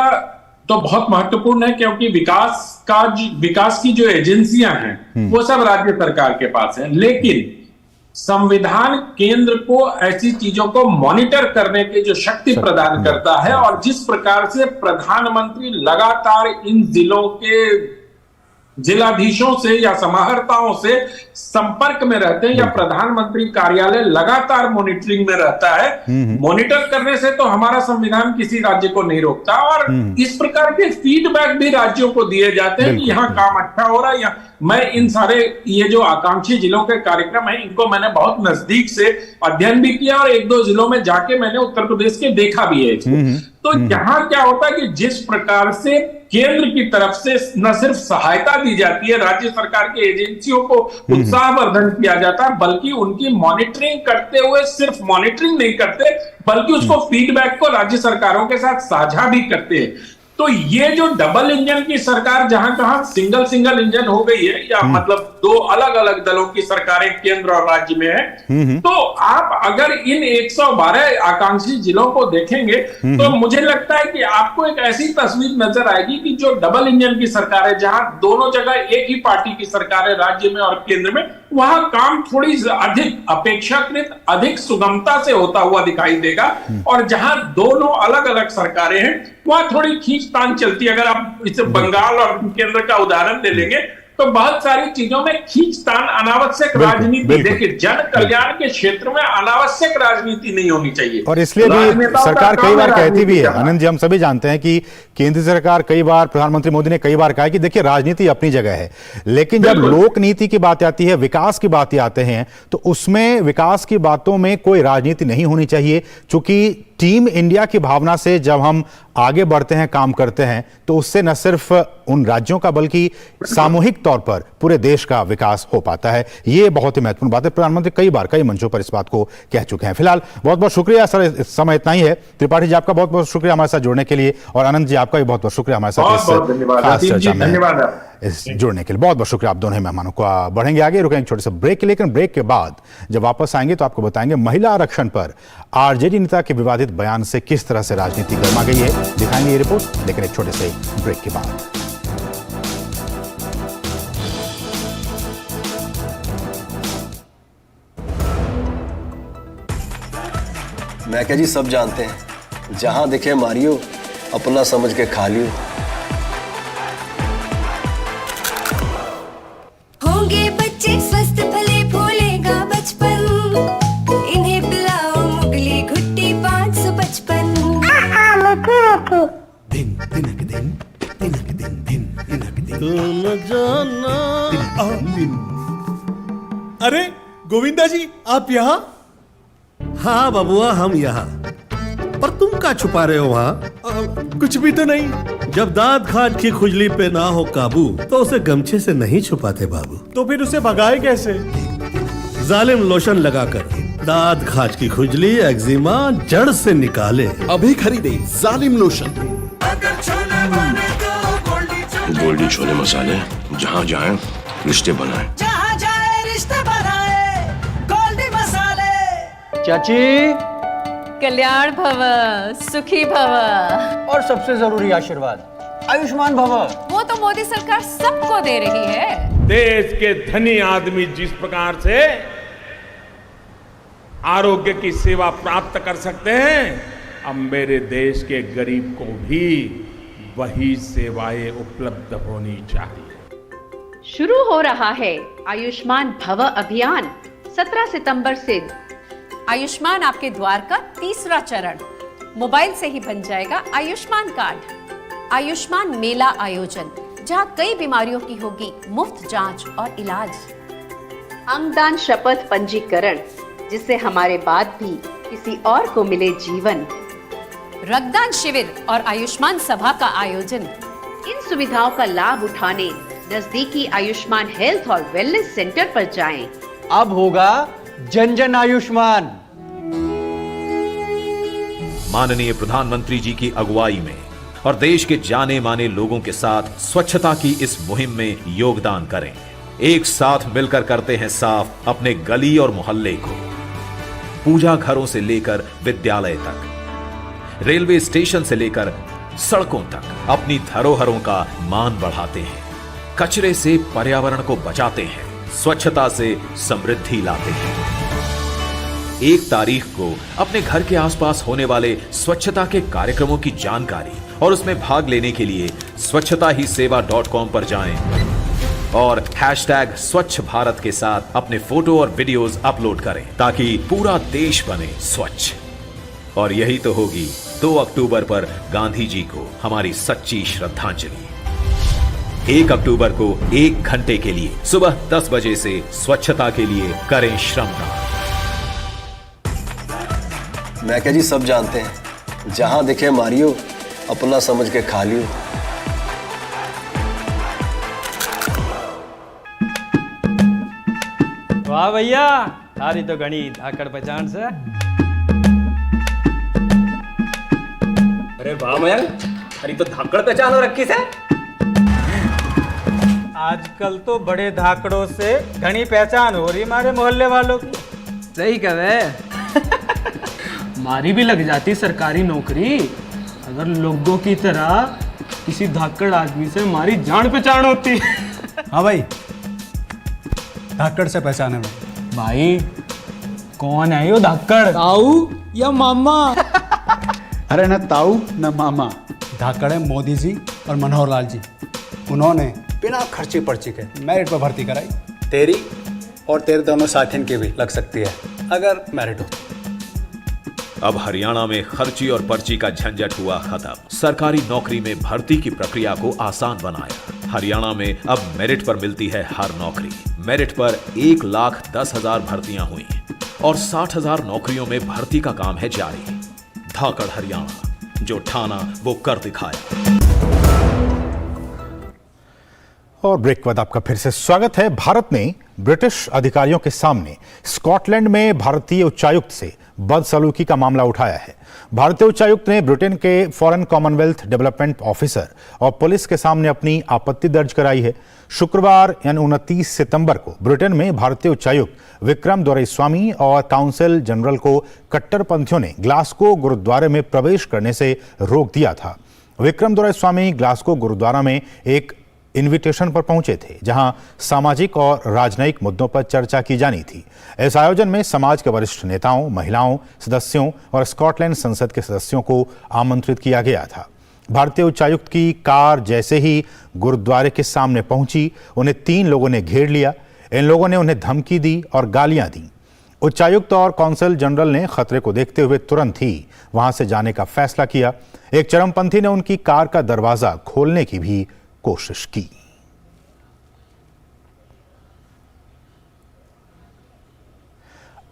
तो बहुत महत्वपूर्ण है, क्योंकि विकास की जो एजेंसियां हैं वो सब राज्य सरकार के पास है। लेकिन संविधान केंद्र को ऐसी चीजों को मॉनिटर करने की जो शक्ति प्रदान करता है, और जिस प्रकार से प्रधानमंत्री लगातार इन जिलों के जिलाधीशों से या समाहर्ताओं से संपर्क में रहते हैं, या प्रधानमंत्री कार्यालय लगातार मॉनिटरिंग में रहता है। मॉनिटर करने से तो हमारा संविधान किसी राज्य को नहीं रोकता, और इस प्रकार के फीडबैक भी राज्यों को दिए जाते हैं कि यहाँ काम अच्छा हो रहा है। मैं इन सारे ये जो आकांक्षी जिलों के कार्यक्रम है, इनको मैंने बहुत नजदीक से अध्ययन भी किया और 1-2 जिलों में जाके मैंने उत्तर प्रदेश के देखा भी है इसको। तो यहाँ क्या होता है कि जिस प्रकार से केंद्र की तरफ से न सिर्फ सहायता दी जाती है, राज्य सरकार की एजेंसियों को उत्साहवर्धन किया जाता है, बल्कि उनकी मॉनिटरिंग करते हुए सिर्फ मॉनिटरिंग नहीं करते, बल्कि उसको फीडबैक को राज्य सरकारों के साथ साझा भी करते हैं। तो ये जो डबल इंजन की सरकार जहां कहां सिंगल इंजन हो गई है, या मतलब दो अलग अलग दलों की सरकारें केंद्र और राज्य में है, तो आप अगर इन 112 आकांक्षी जिलों को देखेंगे तो मुझे लगता है कि आपको एक ऐसी तस्वीर नजर आएगी कि जो डबल इंजन की सरकार है, जहां दोनों जगह एक ही पार्टी की सरकार है, राज्य में और केंद्र में, वहां काम थोड़ी अधिक अपेक्षाकृत अधिक सुगमता से होता हुआ दिखाई देगा। और जहां दोनों अलग अलग सरकारें हैं वहां थोड़ी खींचतान चलती है। अगर आप इसे बंगाल और केंद्र का उदाहरण ले लेंगे तो बहुत सारी चीजों में खींचतान, अनावश्यक राजनीति, देखिए जन कल्याण के क्षेत्र में अनावश्यक राजनीति नहीं होनी चाहिए। और इसलिए भी सरकार कई बार कहती भी है, आनंद जी, हम सभी जानते हैं कि केंद्र सरकार कई बार, प्रधानमंत्री मोदी ने कई बार कहा है कि देखिए राजनीति अपनी जगह है, लेकिन जब लोक नीति की बात आती है, विकास की बात आते हैं, तो उसमें विकास की बातों में कोई राजनीति नहीं होनी चाहिए। चूंकि टीम इंडिया की भावना से जब हम आगे बढ़ते हैं, काम करते हैं, तो उससे न सिर्फ उन राज्यों का बल्कि सामूहिक तौर पर पूरे देश का विकास हो पाता है। ये बहुत ही महत्वपूर्ण बात है। प्रधानमंत्री कई बार कई मंचों पर इस बात को कह चुके हैं। फिलहाल बहुत बहुत शुक्रिया सर, इस समय इतना ही है। त्रिपाठी जी आपका बहुत बहुत शुक्रिया हमारे साथ जुड़ने के लिए, और आनंद जी आपका भी बहुत बहुत शुक्रिया हमारे साथ इस खास चर्चा में इस जुड़ने के लिए। बहुत बहुत शुक्रिया आप दोनों मेहमानों का। बढ़ेंगे आगे, रुकेंगे छोटे से ब्रेक के लिए, लेकिन ब्रेक के बाद जब वापस आएंगे तो आपको बताएंगे महिला आरक्षण पर आरजेडी नेता के विवादित बयान से किस तरह से राजनीति गर्मा गई है। दिखाएंगे ये रिपोर्ट, लेकिन एक छोटे से ब्रेक के बाद। मैं क्या जी, सब जानते हैं, जहां दिखे मारियो, अपना समझ के खा लियो। होंगे बच्चे स्वस्थ, फले फूलेगा बचपन, इन्हें पिलाओ मुगली घुट्टी 555। दिन तिनक दिन तिनक दिन दिन तिनक दिन तुम जाना दिन। अरे गोविंदा जी, आप यहाँ? हाँ बबुआ, हम यहाँ। पर तुम क्या छुपा रहे हो वहाँ? कुछ भी तो नहीं। जब दांत खाज की खुजली पे ना हो काबू तो उसे गमछे से नहीं छुपाते बाबू। तो फिर उसे भगाए कैसे? जालिम लोशन लगाकर दांत खाज की खुजली, एक्जिमा जड़ से निकाले। अभी खरीदे जालिम लोशन। गोल्डी छोले मसाले, जहाँ जाए रिश्ते बनाए, जहाँ जाए रिश्ते बनाए, गोल्डी मसाले। चाची, कल्याण भव, सुखी भव, और सबसे जरूरी आशीर्वाद, आयुष्मान भव। वो तो मोदी सरकार सबको दे रही है। देश के धनी आदमी जिस प्रकार से आरोग्य की सेवा प्राप्त कर सकते हैं, अब मेरे देश के गरीब को भी वही सेवाएं उपलब्ध होनी चाहिए। शुरू हो रहा है आयुष्मान भव अभियान 17 सितंबर से। आयुष्मान आपके द्वार का तीसरा चरण। मोबाइल से ही बन जाएगा आयुष्मान कार्ड। आयुष्मान मेला आयोजन, जहां कई बीमारियों की होगी मुफ्त जांच और इलाज। अंगदान शपथ पंजीकरण, जिससे हमारे बाद भी किसी और को मिले जीवन। रक्तदान शिविर और आयुष्मान सभा का आयोजन। इन सुविधाओं का लाभ उठाने नजदीकी आयुष्मान हेल्थ और वेलनेस सेंटर पर जाएं। अब होगा जन जन आयुष्मान। माननीय प्रधानमंत्री जी की अगुवाई में और देश के जाने माने लोगों के साथ स्वच्छता की इस मुहिम में योगदान करें। एक साथ मिलकर करते हैं साफ अपने गली और मोहल्ले को। पूजा घरों से लेकर विद्यालय तक, रेलवे स्टेशन से लेकर सड़कों तक अपनी धरोहरों का मान बढ़ाते हैं। कचरे से पर्यावरण को बचाते हैं, स्वच्छता से समृद्धि लाते हैं। 1 तारीख को अपने घर के आसपास होने वाले स्वच्छता के कार्यक्रमों की जानकारी और उसमें भाग लेने के लिए स्वच्छताहीसेवा.com पर जाएं और #स्वच्छ भारत के साथ अपने फोटो और वीडियोस अपलोड करें, ताकि पूरा देश बने स्वच्छ। और यही तो होगी 2 अक्टूबर पर गांधी जी को हमारी सच्ची श्रद्धांजलि। 1 अक्टूबर को 1 घंटे के लिए सुबह 10 बजे से स्वच्छता के लिए करें श्रमदान। मैं क्या जी, सब जानते हैं, जहां दिखे मारियो, अपना समझ के खा लियो। वाह भैया, तारी तो घनी धाकड़ पहचान से। अरे वाह मयंक, अरे तो धाकड़ पहचानो रखी से। आजकल तो बड़े धाकड़ों से घनी पहचान हो रही हमारे मोहल्ले वालों की। सही कहे। मारी भी लग जाती सरकारी नौकरी अगर लोगों की तरह किसी धाकड़ आदमी से हमारी जान पहचान होती। हाँ भाई, धाकड़ से पहचाने में। भाई कौन है यो धाकड़, ताऊ या मामा? अरे न ताऊ न मामा, धाकड़ है मोदी जी और मनोहर लाल जी। उन्होंने बिना खर्ची पर्ची के मेरिट पर भर्ती कराई। तेरी और तेरे दोनों साथियों की भी लग सकती है अगर मेरिट हो। अब हरियाणा में खर्ची और पर्ची का झंझट हुआ खत्म। सरकारी नौकरी में भर्ती की प्रक्रिया को आसान बनाया। हरियाणा में अब मेरिट पर मिलती है हर नौकरी। मेरिट पर 1,10,000 भर्तियां हुई और 60,000 नौकरियों में भर्ती का काम है जारी। धाकड़ हरियाणा, जो ठाना वो कर दिखाया। और ब्रेक के बाद आपका फिर से स्वागत है। भारत ने ब्रिटिश अधिकारियों के सामने स्कॉटलैंड में भारतीय उच्चायुक्त से बदसलूकी का मामला उठाया है। भारतीय उच्चायुक्त ने ब्रिटेन के फॉरेन कॉमनवेल्थ डेवलपमेंट ऑफिसर और पुलिस के सामने अपनी आपत्ति दर्ज कराई है। शुक्रवार यानी 29 सितंबर को ब्रिटेन में भारतीय उच्चायुक्त विक्रम दोरईस्वामी और काउंसिल जनरल को कट्टरपंथियों ने ग्लासगो गुरुद्वारे में प्रवेश करने से रोक दिया था। विक्रम दोरईस्वामी ग्लासगो गुरुद्वारा में एक इनविटेशन पर पहुंचे थे जहां सामाजिक और राजनयिक मुद्दों पर चर्चा की जानी थी। इस आयोजन में समाज के वरिष्ठ नेताओं, महिलाओं, सदस्यों और स्कॉटलैंड संसद के सदस्यों को आमंत्रित किया गया था। भारतीय उच्चायुक्त की कार जैसे ही गुरुद्वारे के सामने पहुंची, उन्हें 3 लोगों ने घेर लिया। इन लोगों ने उन्हें धमकी दी और गालियां दी। उच्चायुक्त और कौंसल जनरल ने खतरे को देखते हुए तुरंत ही वहां से जाने का फैसला किया। एक चरमपंथी ने उनकी कार का दरवाजा खोलने की भी कोशिश की।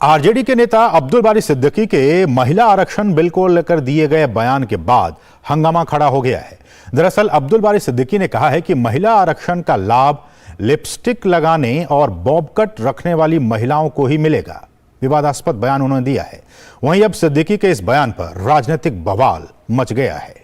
आरजेडी के नेता अब्दुल बारी सिद्दीकी के महिला आरक्षण बिल को लेकर दिए गए बयान के बाद हंगामा खड़ा हो गया है। दरअसल अब्दुल बारी सिद्दीकी ने कहा है कि महिला आरक्षण का लाभ लिपस्टिक लगाने और बॉब कट रखने वाली महिलाओं को ही मिलेगा। विवादास्पद बयान उन्होंने दिया है। वहीं अब सिद्दीकी के इस बयान पर राजनीतिक बवाल मच गया है।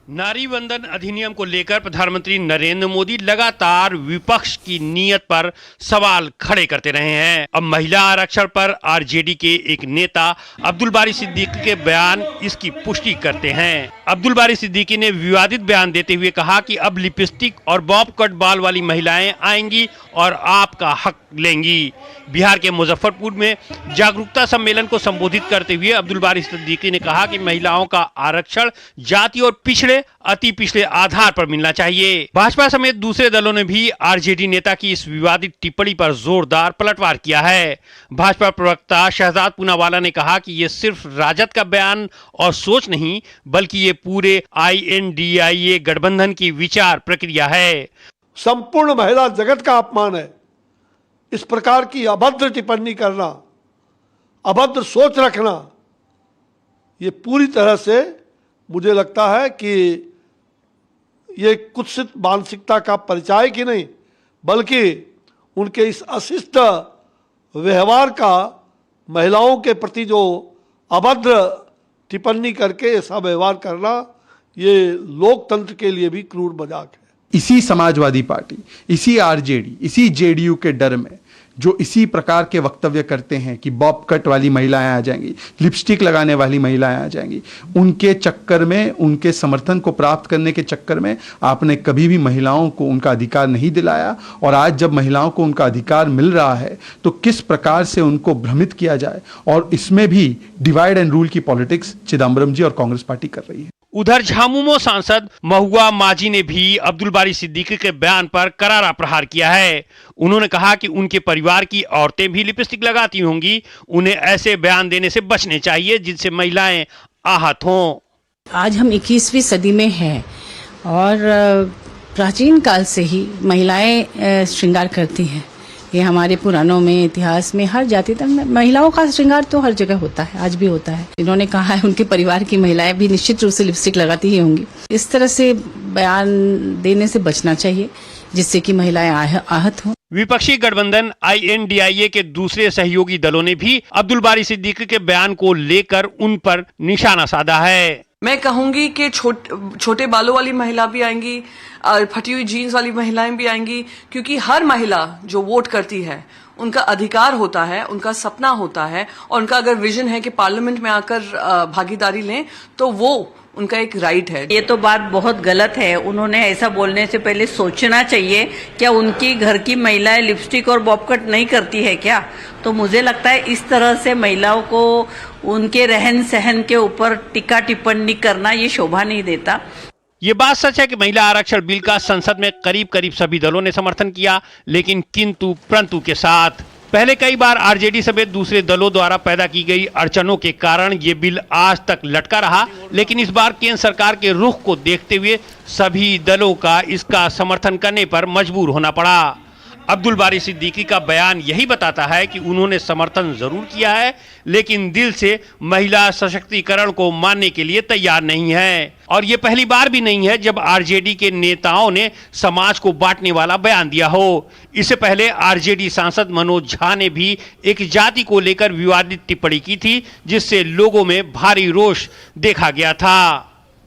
नारी वंदन अधिनियम को लेकर प्रधानमंत्री नरेंद्र मोदी लगातार विपक्ष की नीयत पर सवाल खड़े करते रहे हैं। अब महिला आरक्षण पर आरजेडी के एक नेता अब्दुल बारी सिद्दीकी के बयान इसकी पुष्टि करते हैं। अब्दुल बारी सिद्दीकी ने विवादित बयान देते हुए कहा कि अब लिपस्टिक और बॉब कट बाल वाली महिलाएं आएंगी और आपका हक लेंगी। बिहार के मुजफ्फरपुर में जागरूकता सम्मेलन को संबोधित करते हुए अब्दुल बारी सिद्दीकी ने कहा कि महिलाओं का आरक्षण जाति और पिछड़े अति पिछड़े आधार पर मिलना चाहिए। भाजपा समेत दूसरे दलों ने भी आरजेडी नेता की इस विवादित टिप्पणी पर जोरदार पलटवार किया है। भाजपा प्रवक्ता शहजाद पूनावाला ने कहा कि ये सिर्फ राजद का बयान और सोच नहीं, बल्कि ये पूरे INDIA गठबंधन की विचार प्रक्रिया है। संपूर्ण महिला जगत का अपमान है। इस प्रकार की अभद्र टिप्पणी करना, अभद्र सोच रखना, ये पूरी तरह से मुझे लगता है कि ये कुत्सित मानसिकता का परिचय की नहीं, बल्कि उनके इस अशिष्ट व्यवहार का, महिलाओं के प्रति जो अभद्र टिप्पणी करके ऐसा व्यवहार करना, ये लोकतंत्र के लिए भी क्रूर मजाक है। इसी समाजवादी पार्टी, इसी आरजेडी, इसी जेडीयू के डर में जो इसी प्रकार के वक्तव्य करते हैं कि बॉब कट वाली महिलाएं आ जाएंगी, लिपस्टिक लगाने वाली महिलाएं आ जाएंगी, उनके चक्कर में, उनके समर्थन को प्राप्त करने के चक्कर में आपने कभी भी महिलाओं को उनका अधिकार नहीं दिलाया। और आज जब महिलाओं को उनका अधिकार मिल रहा है तो किस प्रकार से उनको भ्रमित किया जाए, और इसमें भी डिवाइड एंड रूल की पॉलिटिक्स चिदम्बरम जी और कांग्रेस पार्टी कर रही है। उधर झामुमो सांसद महुआ माजी ने भी अब्दुल बारी सिद्दीकी के बयान पर करारा प्रहार किया है। उन्होंने कहा कि उनके परिवार की औरतें भी लिपस्टिक लगाती होंगी, उन्हें ऐसे बयान देने से बचने चाहिए जिनसे महिलाएं आहत हों। आज हम 21वीं सदी में हैं और प्राचीन काल से ही महिलाएं श्रृंगार करती हैं। ये हमारे पुराणों में, इतिहास में, हर जाति तक में महिलाओं का श्रृंगार तो हर जगह होता है, आज भी होता है। इन्होंने कहा है उनके परिवार की महिलाएं भी निश्चित रूप से लिपस्टिक लगाती ही होंगी। इस तरह से बयान देने से बचना चाहिए जिससे कि महिलाएं आहत हों। विपक्षी गठबंधन INDIA के दूसरे सहयोगी दलों ने भी अब्दुल बारी सिद्दीकी के बयान को लेकर उन पर निशाना साधा है। मैं कहूंगी कि छोटे बालों वाली महिला भी आएंगी और फटी हुई जीन्स वाली महिलाएं भी आएंगी, क्योंकि हर महिला जो वोट करती है उनका अधिकार होता है, उनका सपना होता है, और उनका अगर विजन है कि पार्लियामेंट में आकर भागीदारी लें तो वो उनका एक राइट है। ये तो बात बहुत गलत है। उन्होंने ऐसा बोलने से पहले सोचना चाहिए, क्या उनकी घर की महिलाएं लिपस्टिक और बॉब कट नहीं करती है क्या? तो मुझे लगता है इस तरह से महिलाओं को उनके रहन सहन के ऊपर टीका टिप्पणी करना ये शोभा नहीं देता। ये बात सच है कि महिला आरक्षण बिल का संसद में करीब करीब सभी दलों ने समर्थन किया, लेकिन किंतु परंतु के साथ। पहले कई बार आरजेडी समेत दूसरे दलों द्वारा पैदा की गई अड़चनों के कारण ये बिल आज तक लटका रहा, लेकिन इस बार केंद्र सरकार के रुख को देखते हुए सभी दलों का इसका समर्थन करने पर मजबूर होना पड़ा। अब्दुल बारी सिद्दीकी का बयान यही बताता है कि उन्होंने समर्थन जरूर किया है, लेकिन दिल से महिला सशक्तिकरण को मानने के लिए तैयार नहीं है। और ये पहली बार भी नहीं है जब आरजेडी के नेताओं ने समाज को बांटने वाला बयान दिया हो। इससे पहले आरजेडी सांसद मनोज झा ने भी एक जाति को लेकर विवादित टिप्पणी की थी, जिससे लोगों में भारी रोष देखा गया था।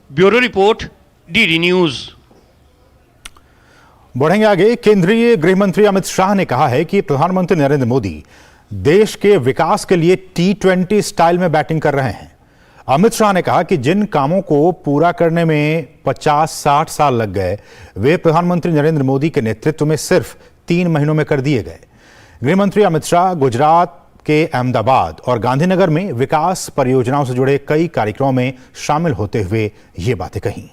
Bureau report, DD news. बढ़ेंगे आगे। केंद्रीय गृह मंत्री अमित शाह ने कहा है कि प्रधानमंत्री नरेंद्र मोदी देश के विकास के लिए T20 स्टाइल में बैटिंग कर रहे हैं। अमित शाह ने कहा कि जिन कामों को पूरा करने में 50-60 साल लग गए, वे प्रधानमंत्री नरेंद्र मोदी के नेतृत्व में सिर्फ 3 महीनों में कर दिए गए। गृह मंत्री अमित शाह गुजरात के अहमदाबाद और गांधीनगर में विकास परियोजनाओं से जुड़े कई कार्यक्रमों में शामिल होते हुए ये बातें कहीं।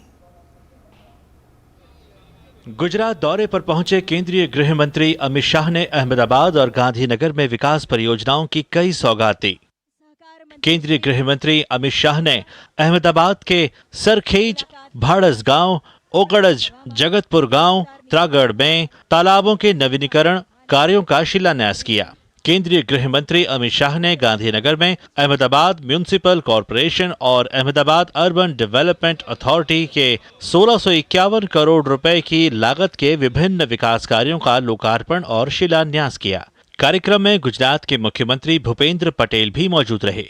गुजरात दौरे पर पहुंचे केंद्रीय गृह मंत्री अमित शाह ने अहमदाबाद और गांधीनगर में विकास परियोजनाओं की कई सौगात दी। केंद्रीय गृह मंत्री अमित शाह ने अहमदाबाद के सरखेज, भाड़स गांव, ओगड़ज, जगतपुर गांव, त्रागड़ में तालाबों के नवीनीकरण कार्यों का शिलान्यास किया। केंद्रीय गृह मंत्री अमित शाह ने गांधीनगर में अहमदाबाद म्युनिसिपल कॉरपोरेशन और अहमदाबाद अर्बन डेवलपमेंट अथॉरिटी के 1651 करोड़ रुपए की लागत के विभिन्न विकास कार्यों का लोकार्पण और शिलान्यास किया। कार्यक्रम में गुजरात के मुख्यमंत्री भूपेंद्र पटेल भी मौजूद रहे।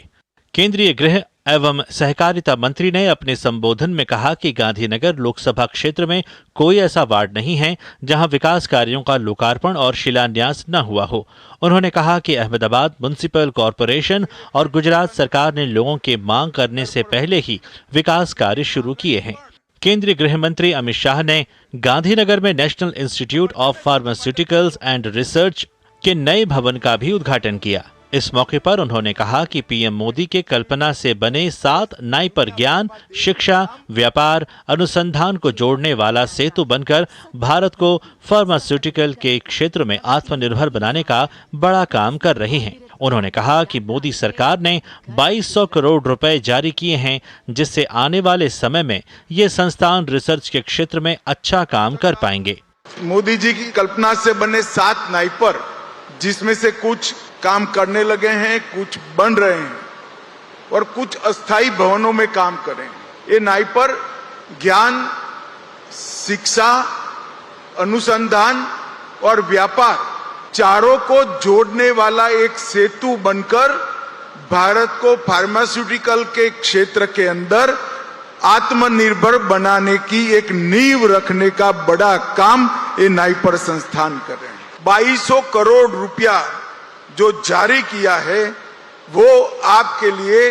केंद्रीय गृह एवं सहकारिता मंत्री ने अपने संबोधन में कहा कि गांधीनगर लोकसभा क्षेत्र में कोई ऐसा वार्ड नहीं है जहां विकास कार्यों का लोकार्पण और शिलान्यास न हुआ हो। उन्होंने कहा कि अहमदाबाद म्युनिसिपल कॉरपोरेशन और गुजरात सरकार ने लोगों के मांग करने से पहले ही विकास कार्य शुरू किए हैं। केंद्रीय गृह मंत्री अमित शाह ने गांधीनगर में national institute of pharmaceuticals and research के नए भवन का भी उद्घाटन किया। इस मौके पर उन्होंने कहा कि पीएम मोदी के कल्पना से बने 7 नाई पर ज्ञान, शिक्षा, व्यापार, अनुसंधान को जोड़ने वाला सेतु बनकर भारत को फार्मास्यूटिकल के क्षेत्र में आत्मनिर्भर बनाने का बड़ा काम कर रही हैं। उन्होंने कहा कि मोदी सरकार ने 2200 करोड़ रुपए जारी किए हैं, जिससे आने वाले समय में ये संस्थान रिसर्च के क्षेत्र में अच्छा काम कर पाएंगे। मोदी जी की कल्पना से बने 7 नाई पर, जिसमें से कुछ काम करने लगे हैं, कुछ बन रहे हैं और कुछ अस्थायी भवनों में काम कर रहे हैं। ये नाई पर ज्ञान, शिक्षा, अनुसंधान और व्यापार चारों को जोड़ने वाला एक सेतु बनकर भारत को फार्मास्यूटिकल के क्षेत्र के अंदर आत्मनिर्भर बनाने की एक नींव रखने का बड़ा काम ये नाई पर संस्थान कर रहे हैं। 2200 करोड़ रुपया जो जारी किया है वो आपके लिए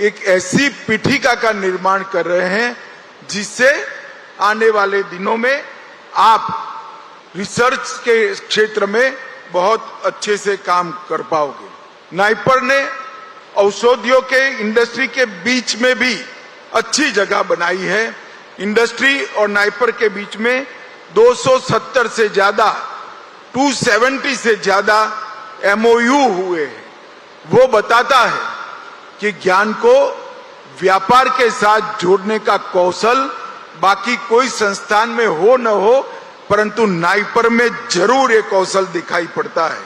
एक ऐसी पीठिका का निर्माण कर रहे हैं जिससे आने वाले दिनों में आप रिसर्च के क्षेत्र में बहुत अच्छे से काम कर पाओगे। नाइपर ने औषधियों के इंडस्ट्री के बीच में भी अच्छी जगह बनाई है। इंडस्ट्री और नाइपर के बीच में 270 से ज्यादा 270 से ज्यादा MOU हुए हैं। वो बताता है कि ज्ञान को व्यापार के साथ जोड़ने का कौशल बाकी कोई संस्थान में हो न हो, परंतु नाइपर में जरूर ये कौशल दिखाई पड़ता है।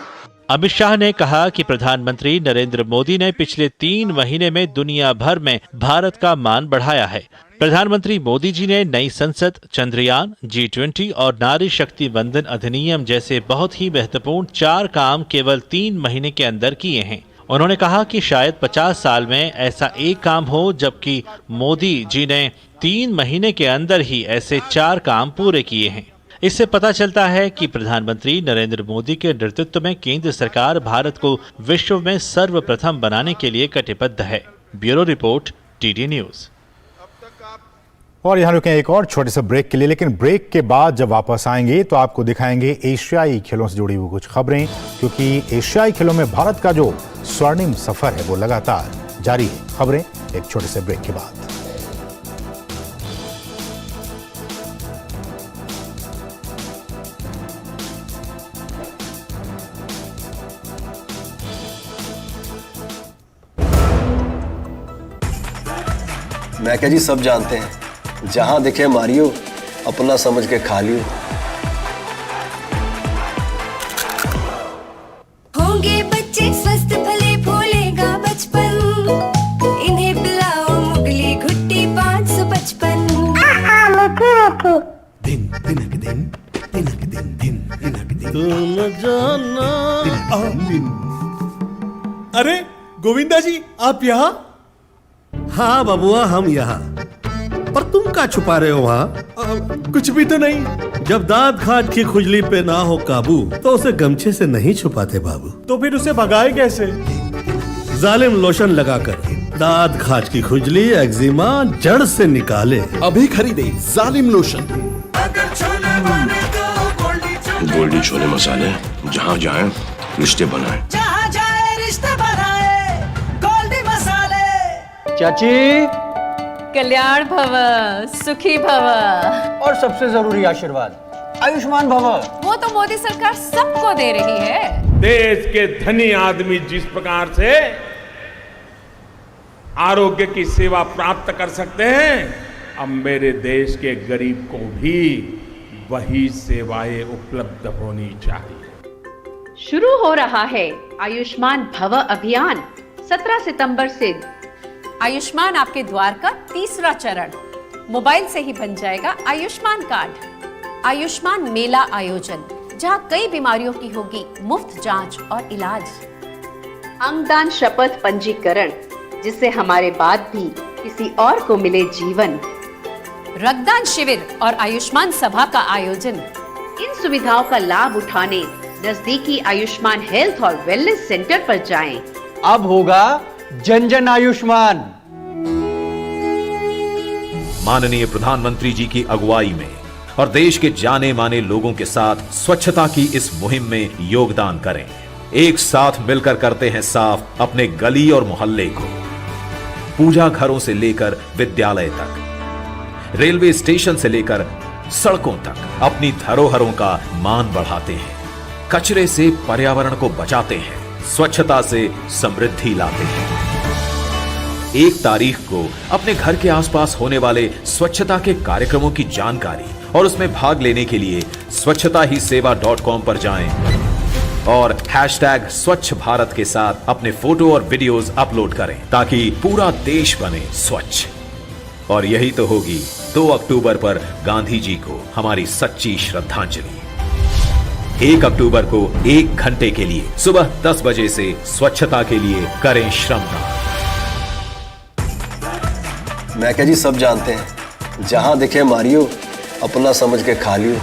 अमित शाह ने कहा कि प्रधानमंत्री नरेंद्र मोदी ने पिछले 3 महीने में दुनिया भर में भारत का मान बढ़ाया है। प्रधानमंत्री मोदी जी ने नई संसद, चंद्रयान, G20 और नारी शक्ति वंदन अधिनियम जैसे बहुत ही महत्वपूर्ण 4 काम केवल 3 महीने के अंदर किए हैं। उन्होंने कहा कि शायद 50 साल में ऐसा एक काम हो, जबकि मोदी जी ने 3 महीने के अंदर ही ऐसे 4 काम पूरे किए हैं। इससे पता चलता है कि प्रधानमंत्री नरेंद्र मोदी के नेतृत्व में केंद्र सरकार भारत को विश्व में सर्वप्रथम बनाने के लिए कटिबद्ध है। Bureau report, TD news. और यहाँ रुके एक और छोटे से ब्रेक के लिए, लेकिन ब्रेक के बाद जब वापस आएंगे तो आपको दिखाएंगे एशियाई खेलों से जुड़ी हुई कुछ खबरें, क्योंकि एशियाई खेलों में भारत का जो स्वर्णिम सफर है वो लगातार जारी है। खबरें एक छोटे से ब्रेक के बाद। मैं क्या जी सब जानते हैं, जहां दिखे मारियो, अपना समझ के खा लियो। होंगे बच्चे स्वस्थ भले भूलेगा बचपन, इन्हें पिलाओ मुगली घुट्टी 555। दिन दिनक दिन दिनक दिन दिन दिनक दिन तुम जाना। अरे गोविंदा जी, आप यहाँ? हाँ बबुआ, हम यहाँ। पर तुम क्या छुपा रहे हो वहाँ? कुछ भी तो नहीं। जब दांत खाज की खुजली पे ना हो काबू तो उसे गमछे से नहीं छुपाते बाबू। तो फिर उसे भगाए कैसे? जालिम लोशन लगाकर दांत खाज की खुजली, एक्जिमा जड़ से निकाले। अभी खरीदे जालिम लोशन। गोल्डी छोले मसाले, जहाँ जाए रिश्ते बनाए। जहाँ जाए रिश्ते बनाए, गोल्डी मसाले। चाची, कल्याण भव, सुखी भव, और सबसे जरूरी आशीर्वाद, आयुष्मान भव। वो तो मोदी सरकार सबको दे रही है। देश के धनी आदमी जिस प्रकार से आरोग्य की सेवा प्राप्त कर सकते हैं, अब मेरे देश के गरीब को भी वही सेवाएं उपलब्ध होनी चाहिए। शुरू हो रहा है आयुष्मान भव अभियान 17 सितंबर से। आयुष्मान आपके द्वार का 3रा चरण। मोबाइल से ही बन जाएगा आयुष्मान कार्ड। आयुष्मान मेला आयोजन, जहां कई बीमारियों की होगी मुफ्त जांच और इलाज। अंगदान शपथ पंजीकरण, जिससे हमारे बाद भी किसी और को मिले जीवन। रक्तदान शिविर और आयुष्मान सभा का आयोजन। इन सुविधाओं का लाभ उठाने नजदीकी आयुष्मान हेल्थ और वेलनेस सेंटर पर जाएं। अब होगा जन जन आयुष्मान। माननीय प्रधानमंत्री जी की अगुवाई में और देश के जाने माने लोगों के साथ स्वच्छता की इस मुहिम में योगदान करें। एक साथ मिलकर करते हैं साफ अपने गली और मोहल्ले को। पूजा घरों से लेकर विद्यालय तक, रेलवे स्टेशन से लेकर सड़कों तक अपनी धरोहरों का मान बढ़ाते हैं। कचरे से पर्यावरण को बचाते हैं, स्वच्छता से समृद्धि लाते हैं। 1 तारीख को अपने घर के आसपास होने वाले स्वच्छता के कार्यक्रमों की जानकारी और उसमें भाग लेने के लिए स्वच्छताहीसेवा.com पर जाएं और #स्वच्छ भारत के साथ अपने फोटो और वीडियोस अपलोड करें, ताकि पूरा देश बने स्वच्छ। और यही तो होगी 2 अक्टूबर पर गांधी जी को हमारी सच्ची श्रद्धांजलि। 1 अक्टूबर को 1 घंटे के लिए सुबह 10 बजे से स्वच्छता के लिए करें श्रमदान। मैं क्या जी सब जानते हैं, जहां दिखे मारियो, अपना समझ के खा लियो।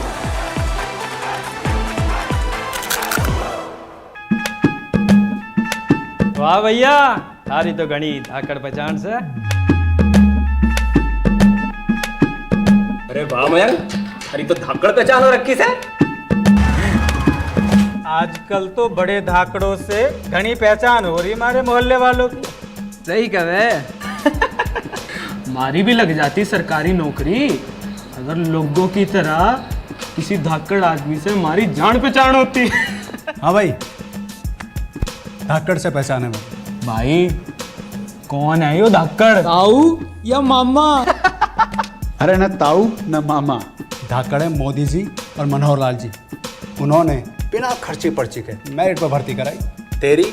वाह भैया, तारी तो गणी धाकड़ पहचान से। अरे वाह मयंक, अरे तो धाकड़ पहचान हो रखी से। आजकल तो बड़े धाकड़ों से घनी पहचान हो रही हमारे मोहल्ले वालों की। सही कहे। हमारी भी लग जाती सरकारी नौकरी, अगर लोगों की तरह किसी धाकड़ आदमी से हमारी जान पहचान होती। हाँ भाई, धाकड़ से पहचाने में। भाई कौन है यो धाकड़? ताऊ या मामा? अरे न ताऊ न मामा, धाकड़ है मोदी जी और मनोहर लाल जी। उन्होंने बिना खर्चे पर्ची के मेरिट पर भर्ती कराई। तेरी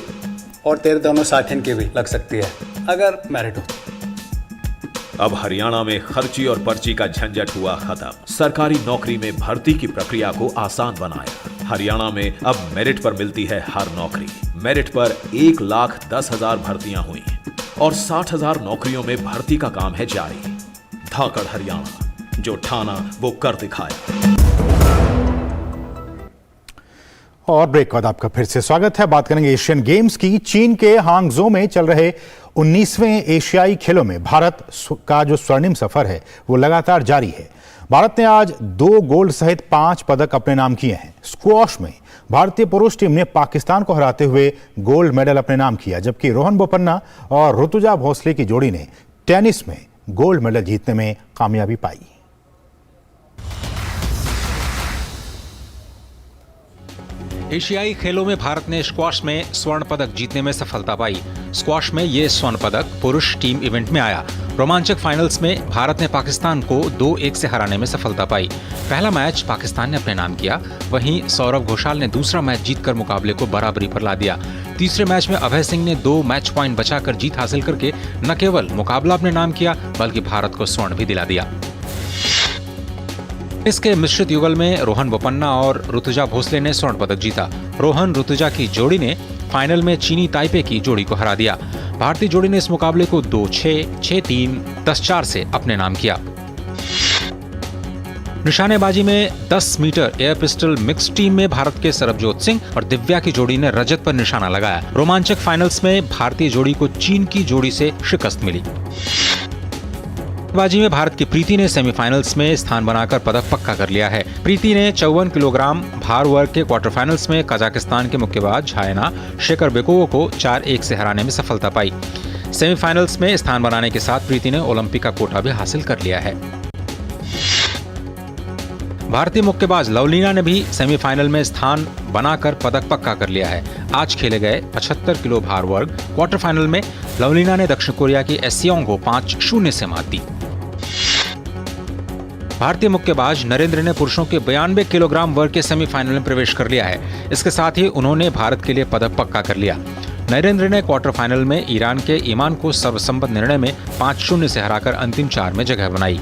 और तेरे दोनों साथियों की भी लग सकती है अगर मेरिट हो। अब हरियाणा में खर्ची और पर्ची का झंझट हुआ खत्म। सरकारी नौकरी में भर्ती की प्रक्रिया को आसान बनाया। हरियाणा में अब मेरिट पर मिलती है हर नौकरी। मेरिट पर 1,10,000 भर्तियां हुई और 60,000 नौकरियों में भर्ती का काम है जारी। धाकड़ हरियाणा, जो ठाना वो कर दिखाया। और ब्रेक के बाद आपका फिर से स्वागत है। बात करेंगे एशियन गेम्स की। चीन के हांगझो में चल रहे 19वें एशियाई खेलों में भारत का जो स्वर्णिम सफर है वो लगातार जारी है। भारत ने आज 2 गोल्ड सहित 5 पदक अपने नाम किए हैं। स्क्वॉश में भारतीय पुरुष टीम ने पाकिस्तान को हराते हुए गोल्ड मेडल अपने नाम किया, जबकि रोहन बोपन्ना और ऋतुजा भोसले की जोड़ी ने टेनिस में गोल्ड मेडल जीतने में कामयाबी पाई। एशियाई खेलों में भारत ने स्क्वॉश में स्वर्ण पदक जीतने में सफलता पाई। स्क्वॉश में ये स्वर्ण पदक पुरुष टीम इवेंट में आया। रोमांचक फाइनल्स में भारत ने पाकिस्तान को 2-1 से हराने में सफलता पाई। पहला मैच पाकिस्तान ने अपने नाम किया, वहीं सौरव घोषाल ने दूसरा मैच जीतकर मुकाबले को बराबरी पर ला दिया। तीसरे मैच में अभय सिंह ने 2 मैच पॉइंट बचाकर जीत हासिल करके न केवल मुकाबला अपने नाम किया बल्कि भारत को स्वर्ण भी दिला दिया। इसके मिश्रित युगल में रोहन बोपन्ना और ऋतुजा भोसले ने स्वर्ण पदक जीता। रोहन ऋतुजा की जोड़ी ने फाइनल में चीनी ताइपे की जोड़ी को हरा दिया। भारतीय जोड़ी ने इस मुकाबले को 2-6, 6-3, 10-4 से अपने नाम किया। निशानेबाजी में 10 metre air pistol mix team में भारत के सरबजोत सिंह और दिव्या की जोड़ी ने रजत पर निशाना लगाया। रोमांचक फाइनल्स में भारतीय जोड़ी को चीन की जोड़ी से शिकस्त मिली। बाजी में भारत की प्रीति ने सेमीफाइनल्स में स्थान बनाकर पदक पक्का कर लिया है। प्रीति ने 54 किलोग्राम भार वर्ग के क्वार्टर फाइनल्स में कजाकिस्तान के मुक्केबाज झायना शेकरबेकोव को 4-1 से हराने में सफलता पाई। सेमीफाइनल्स में स्थान बनाने के साथ प्रीति ने ओलंपिक का कोटा भी हासिल कर लिया है। भारतीय मुक्केबाज लवलीना ने भी सेमीफाइनल में स्थान बनाकर पदक पक्का कर लिया है। आज खेले गए 75 किलो भार वर्ग क्वार्टर फाइनल में लवलीना ने दक्षिण कोरिया की एसियोंग को 5-0 से मात दी। भारतीय मुक्केबाज नरेंद्र ने पुरुषों के 92 किलोग्राम वर्ग के सेमीफाइनल में प्रवेश कर लिया है। इसके साथ ही उन्होंने भारत के लिए पदक पक्का कर लिया। नरेंद्र ने क्वार्टर फाइनल में ईरान के ईमान को सर्वसम्मत निर्णय में 5-0 से हराकर अंतिम 4 में जगह बनाई।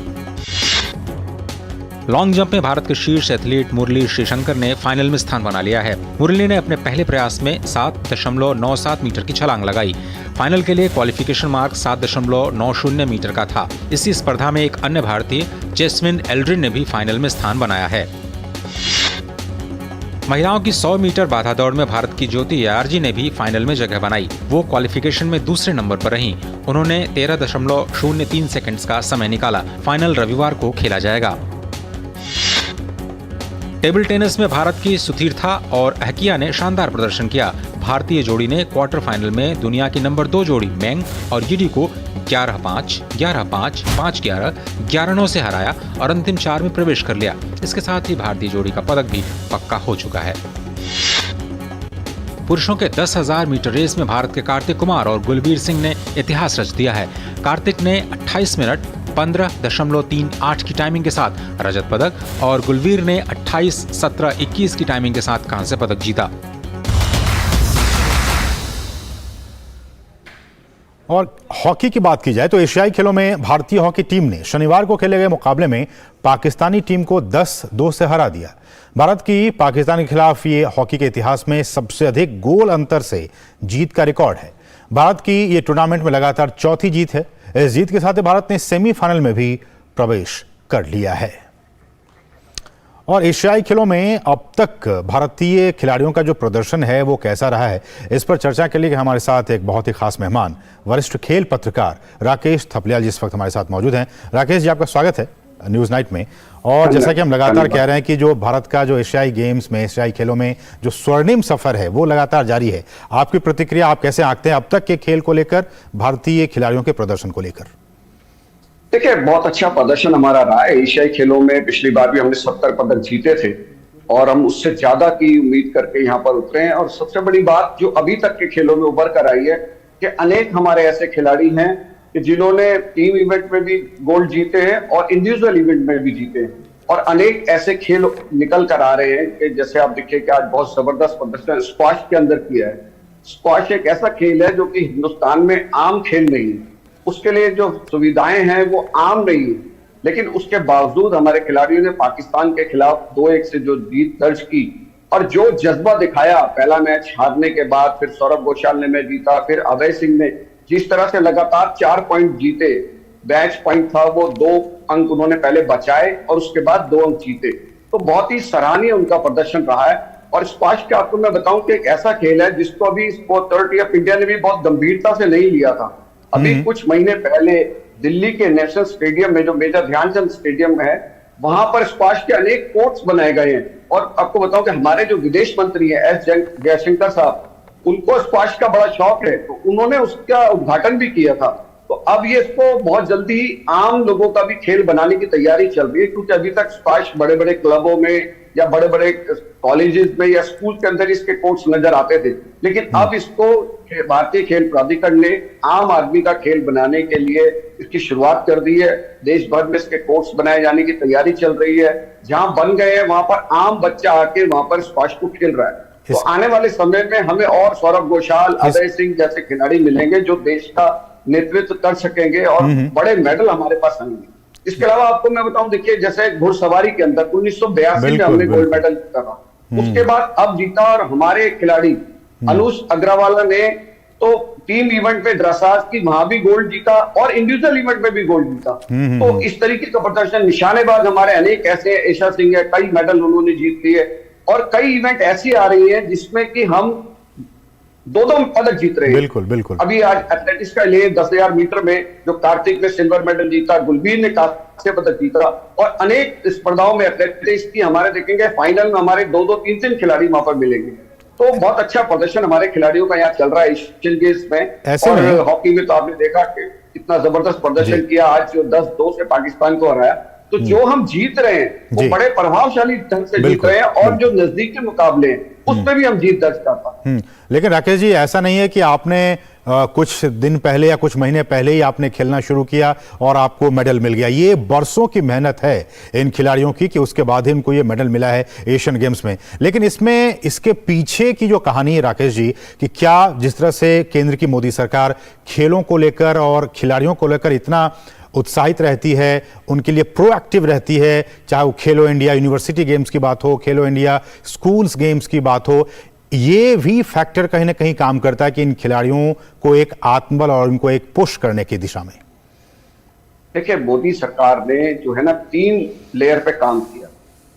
लॉन्ग जंप में भारत के शीर्ष एथलीट मुरली श्रीशंकर ने फाइनल में स्थान बना लिया है। मुरली ने अपने पहले प्रयास में 7.97 मीटर की छलांग लगाई। फाइनल के लिए क्वालिफिकेशन मार्क 7.90 मीटर का था। इसी स्पर्धा में एक अन्य भारतीय जेस्मिन एल्ड्रिन ने भी फाइनल में स्थान बनाया है। महिलाओं की 100 मीटर बाधा दौड़ में भारत की ज्योति यारजी ने भी फाइनल में जगह बनाई। वो क्वालिफिकेशन में दूसरे नंबर पर रहीं। उन्होंने 13.03 सेकंड्स का समय निकाला। फाइनल रविवार को खेला जाएगा। टेबल टेनिस में भारत की सुथीर्था और अहकिया ने शानदार प्रदर्शन किया। भारतीय जोड़ी ने क्वार्टर फाइनल में दुनिया की नंबर 2 जोड़ी मेंग और यिडी को 11-5, 11-5, 5-11, 11-9 से हराया और अंतिम 4 में प्रवेश कर लिया। इसके साथ ही भारतीय जोड़ी का पदक भी पक्का हो चुका है। पुरुषों के 10,000 मीटर रेस में भारत के कार्तिक कुमार और गुलबीर सिंह ने इतिहास रच दिया है। कार्तिक ने 28 मिनट 15.38 की टाइमिंग के साथ रजत पदक और गुलवीर ने 28, 17, 21 की टाइमिंग के साथ कांस्य पदक जीता। और हॉकी की बात की जाए तो एशियाई खेलों में भारतीय हॉकी टीम ने शनिवार को खेले गए मुकाबले में पाकिस्तानी टीम को 10-2 से हरा दिया। भारत की पाकिस्तान के खिलाफ ये हॉकी के इतिहास में सबसे अधिक गोल अंतर से जीत का रिकॉर्ड है। भारत की ये टूर्नामेंट में लगातार चौथी जीत है। इस जीत के साथ ही भारत ने सेमीफाइनल में भी प्रवेश कर लिया है। और एशियाई खेलों में अब तक भारतीय खिलाड़ियों का जो प्रदर्शन है वो कैसा रहा है, इस पर चर्चा के लिए हमारे साथ एक बहुत ही खास मेहमान वरिष्ठ खेल पत्रकार राकेश थपलियाल जी इस वक्त हमारे साथ मौजूद हैं। राकेश जी, आपका स्वागत है न्यूज नाइट में। और जैसा कि हम लगातार कह रहे हैं कि जो भारत का जो एशियाई गेम्स में, एशियाई खेलों में जो स्वर्णिम सफर है वो लगातार जारी है। आपकी प्रतिक्रिया, आप कैसे आंकते हैं अब तक के खेल को लेकर, भारतीय खिलाड़ियों के प्रदर्शन को लेकर? देखिए, बहुत अच्छा प्रदर्शन हमारा रहा है एशियाई खेलों में। पिछली बार भी हमने 70 पदक जीते थे और हम उससे ज्यादा की उम्मीद करके यहाँ पर उतरे हैं। और सबसे बड़ी बात जो अभी तक के खेलों में उभर कर आई है कि अनेक हमारे ऐसे खिलाड़ी हैं कि जिन्होंने टीम इवेंट में भी गोल्ड जीते हैं और इंडिविजुअल इवेंट में भी जीते हैं। और अनेक ऐसे खेल निकल कर आ रहे हैं कि जैसे आप देखिए कि आज बहुत जबरदस्त प्रदर्शन स्क्वाश के अंदर किया है। स्क्वाश एक ऐसा खेल है जो कि हिंदुस्तान में आम खेल नहीं है, उसके लिए जो सुविधाएं हैं वो आम नहीं है, लेकिन उसके बावजूद हमारे खिलाड़ियों ने पाकिस्तान के खिलाफ 2-1 से जो जीत दर्ज की और जो जज्बा दिखाया, पहला मैच हारने के बाद फिर सौरभ घोषाल ने मैच जीता, फिर अभय सिंह ने जिस तरह से लगातार 4 पॉइंट जीते, मैच पॉइंट था वो 2 अंक उन्होंने पहले बचाए और उसके बाद 2 अंक जीते, तो बहुत ही सराहनीय उनका प्रदर्शन रहा है। और स्क्वाश के आपको मैं बताऊं कि एक ऐसा खेल है जिसको अभी स्पोर्ट्स अथॉरिटी ऑफ इंडिया ने भी बहुत गंभीरता से नहीं लिया था। अभी कुछ महीने पहले दिल्ली के नेशनल स्टेडियम में, जो मेजर ध्यानचंद स्टेडियम है, वहां पर स्क्वाश के अनेक कोर्ट्स बनाए गए हैं। और आपको बताऊं कि हमारे जो विदेश मंत्री हैं एस जयशंकर साहब, उनको स्क्वाश का बड़ा शौक है, तो उन्होंने उसका उद्घाटन भी किया था। तो अब ये इसको बहुत जल्दी ही आम लोगों का भी खेल बनाने की तैयारी चल रही है, क्योंकि अभी तक स्क्वाश बड़े बड़े क्लबों में या बड़े बड़े कॉलेजेस में या स्कूल के अंदर इसके कोर्ट्स नजर आते थे, लेकिन अब इसको भारतीय खेल प्राधिकरण ने आम आदमी का खेल बनाने के लिए इसकी शुरुआत कर दी है। देश भर में इसके कोर्ट्स बनाए जाने की तैयारी चल रही है। जहां बन गए हैं वहां पर आम बच्चा आके वहां पर स्क्वाश को खेल रहा है। तो आने वाले समय में हमें और सौरभ घोषाल, अभय सिंह जैसे खिलाड़ी मिलेंगे जो देश का नेतृत्व कर सकेंगे और बड़े मेडल हमारे पास आएंगे। इसके अलावा आपको मैं बताऊं, देखिए जैसे घुड़सवारी के अंदर 1982 में हमने गोल्ड मेडल जीता था, उसके बाद अब जीता, और हमारे खिलाड़ी अनुष अग्रवाला ने तो टीम इवेंट में ड्रेसाज की वहां भी गोल्ड जीता और इंडिविजुअल इवेंट में भी गोल्ड जीता। तो इस तरीके का प्रदर्शन, निशानेबाज हमारे अनेक ऐसे, ऐशा सिंह है, कई मेडल उन्होंने जीत लिए, और कई इवेंट ऐसी आ रही है जिसमें कि हम 2-2 पदक जीत रहे हैं। बिल्कुल बिल्कुल। अभी आज एथलेटिक्स का लिए 10,000 मीटर में जो कार्तिक ने सिल्वर मेडल जीता, गुलबीर ने कांस्य पदक जीता, और अनेक स्पर्धाओं में एथलेटिक्स की हमारे देखेंगे फाइनल में हमारे 2-2, 3-3 खिलाड़ी वहां पर मिलेंगे। तो बहुत अच्छा प्रदर्शन हमारे खिलाड़ियों का यहाँ चल रहा है एशियन गेम्स में। और हॉकी में तो आपने देखा कि कितना जबरदस्त प्रदर्शन किया, आज जो 10-2 से पाकिस्तान को हराया। तो जो हम जीत रहे हैं वो बड़े प्रभावशाली ढंग से जीत रहे हैं, और जो नजदीकी मुकाबले हैं उसमें भी हम जीत दर्ज कर पाते हैं। लेकिन राकेश जी, ऐसा नहीं है कि आपने कुछ दिन पहले या कुछ महीने पहले ही आपने खेलना शुरू किया और आपको मेडल मिल गया। ये बरसों की मेहनत है इन खिलाड़ियों की कि उसके बाद ही इनको ये मेडल मिला है एशियन गेम्स में। लेकिन इसमें इसके पीछे की जो कहानी है राकेश जी, कि क्या जिस तरह से केंद्र की मोदी सरकार खेलों को लेकर और खिलाड़ियों को लेकर इतना उत्साहित रहती है, उनके लिए प्रोएक्टिव रहती है, चाहे वो खेलो इंडिया यूनिवर्सिटी गेम्स की बात हो, खेलो इंडिया स्कूल्स गेम्स की बात हो, ये भी फैक्टर कहीं ना कहीं काम करता है कि इन खिलाड़ियों को एक आत्मबल और उनको एक पुश करने की दिशा में। देखिए, मोदी सरकार ने जो है ना 3 लेयर पे काम किया।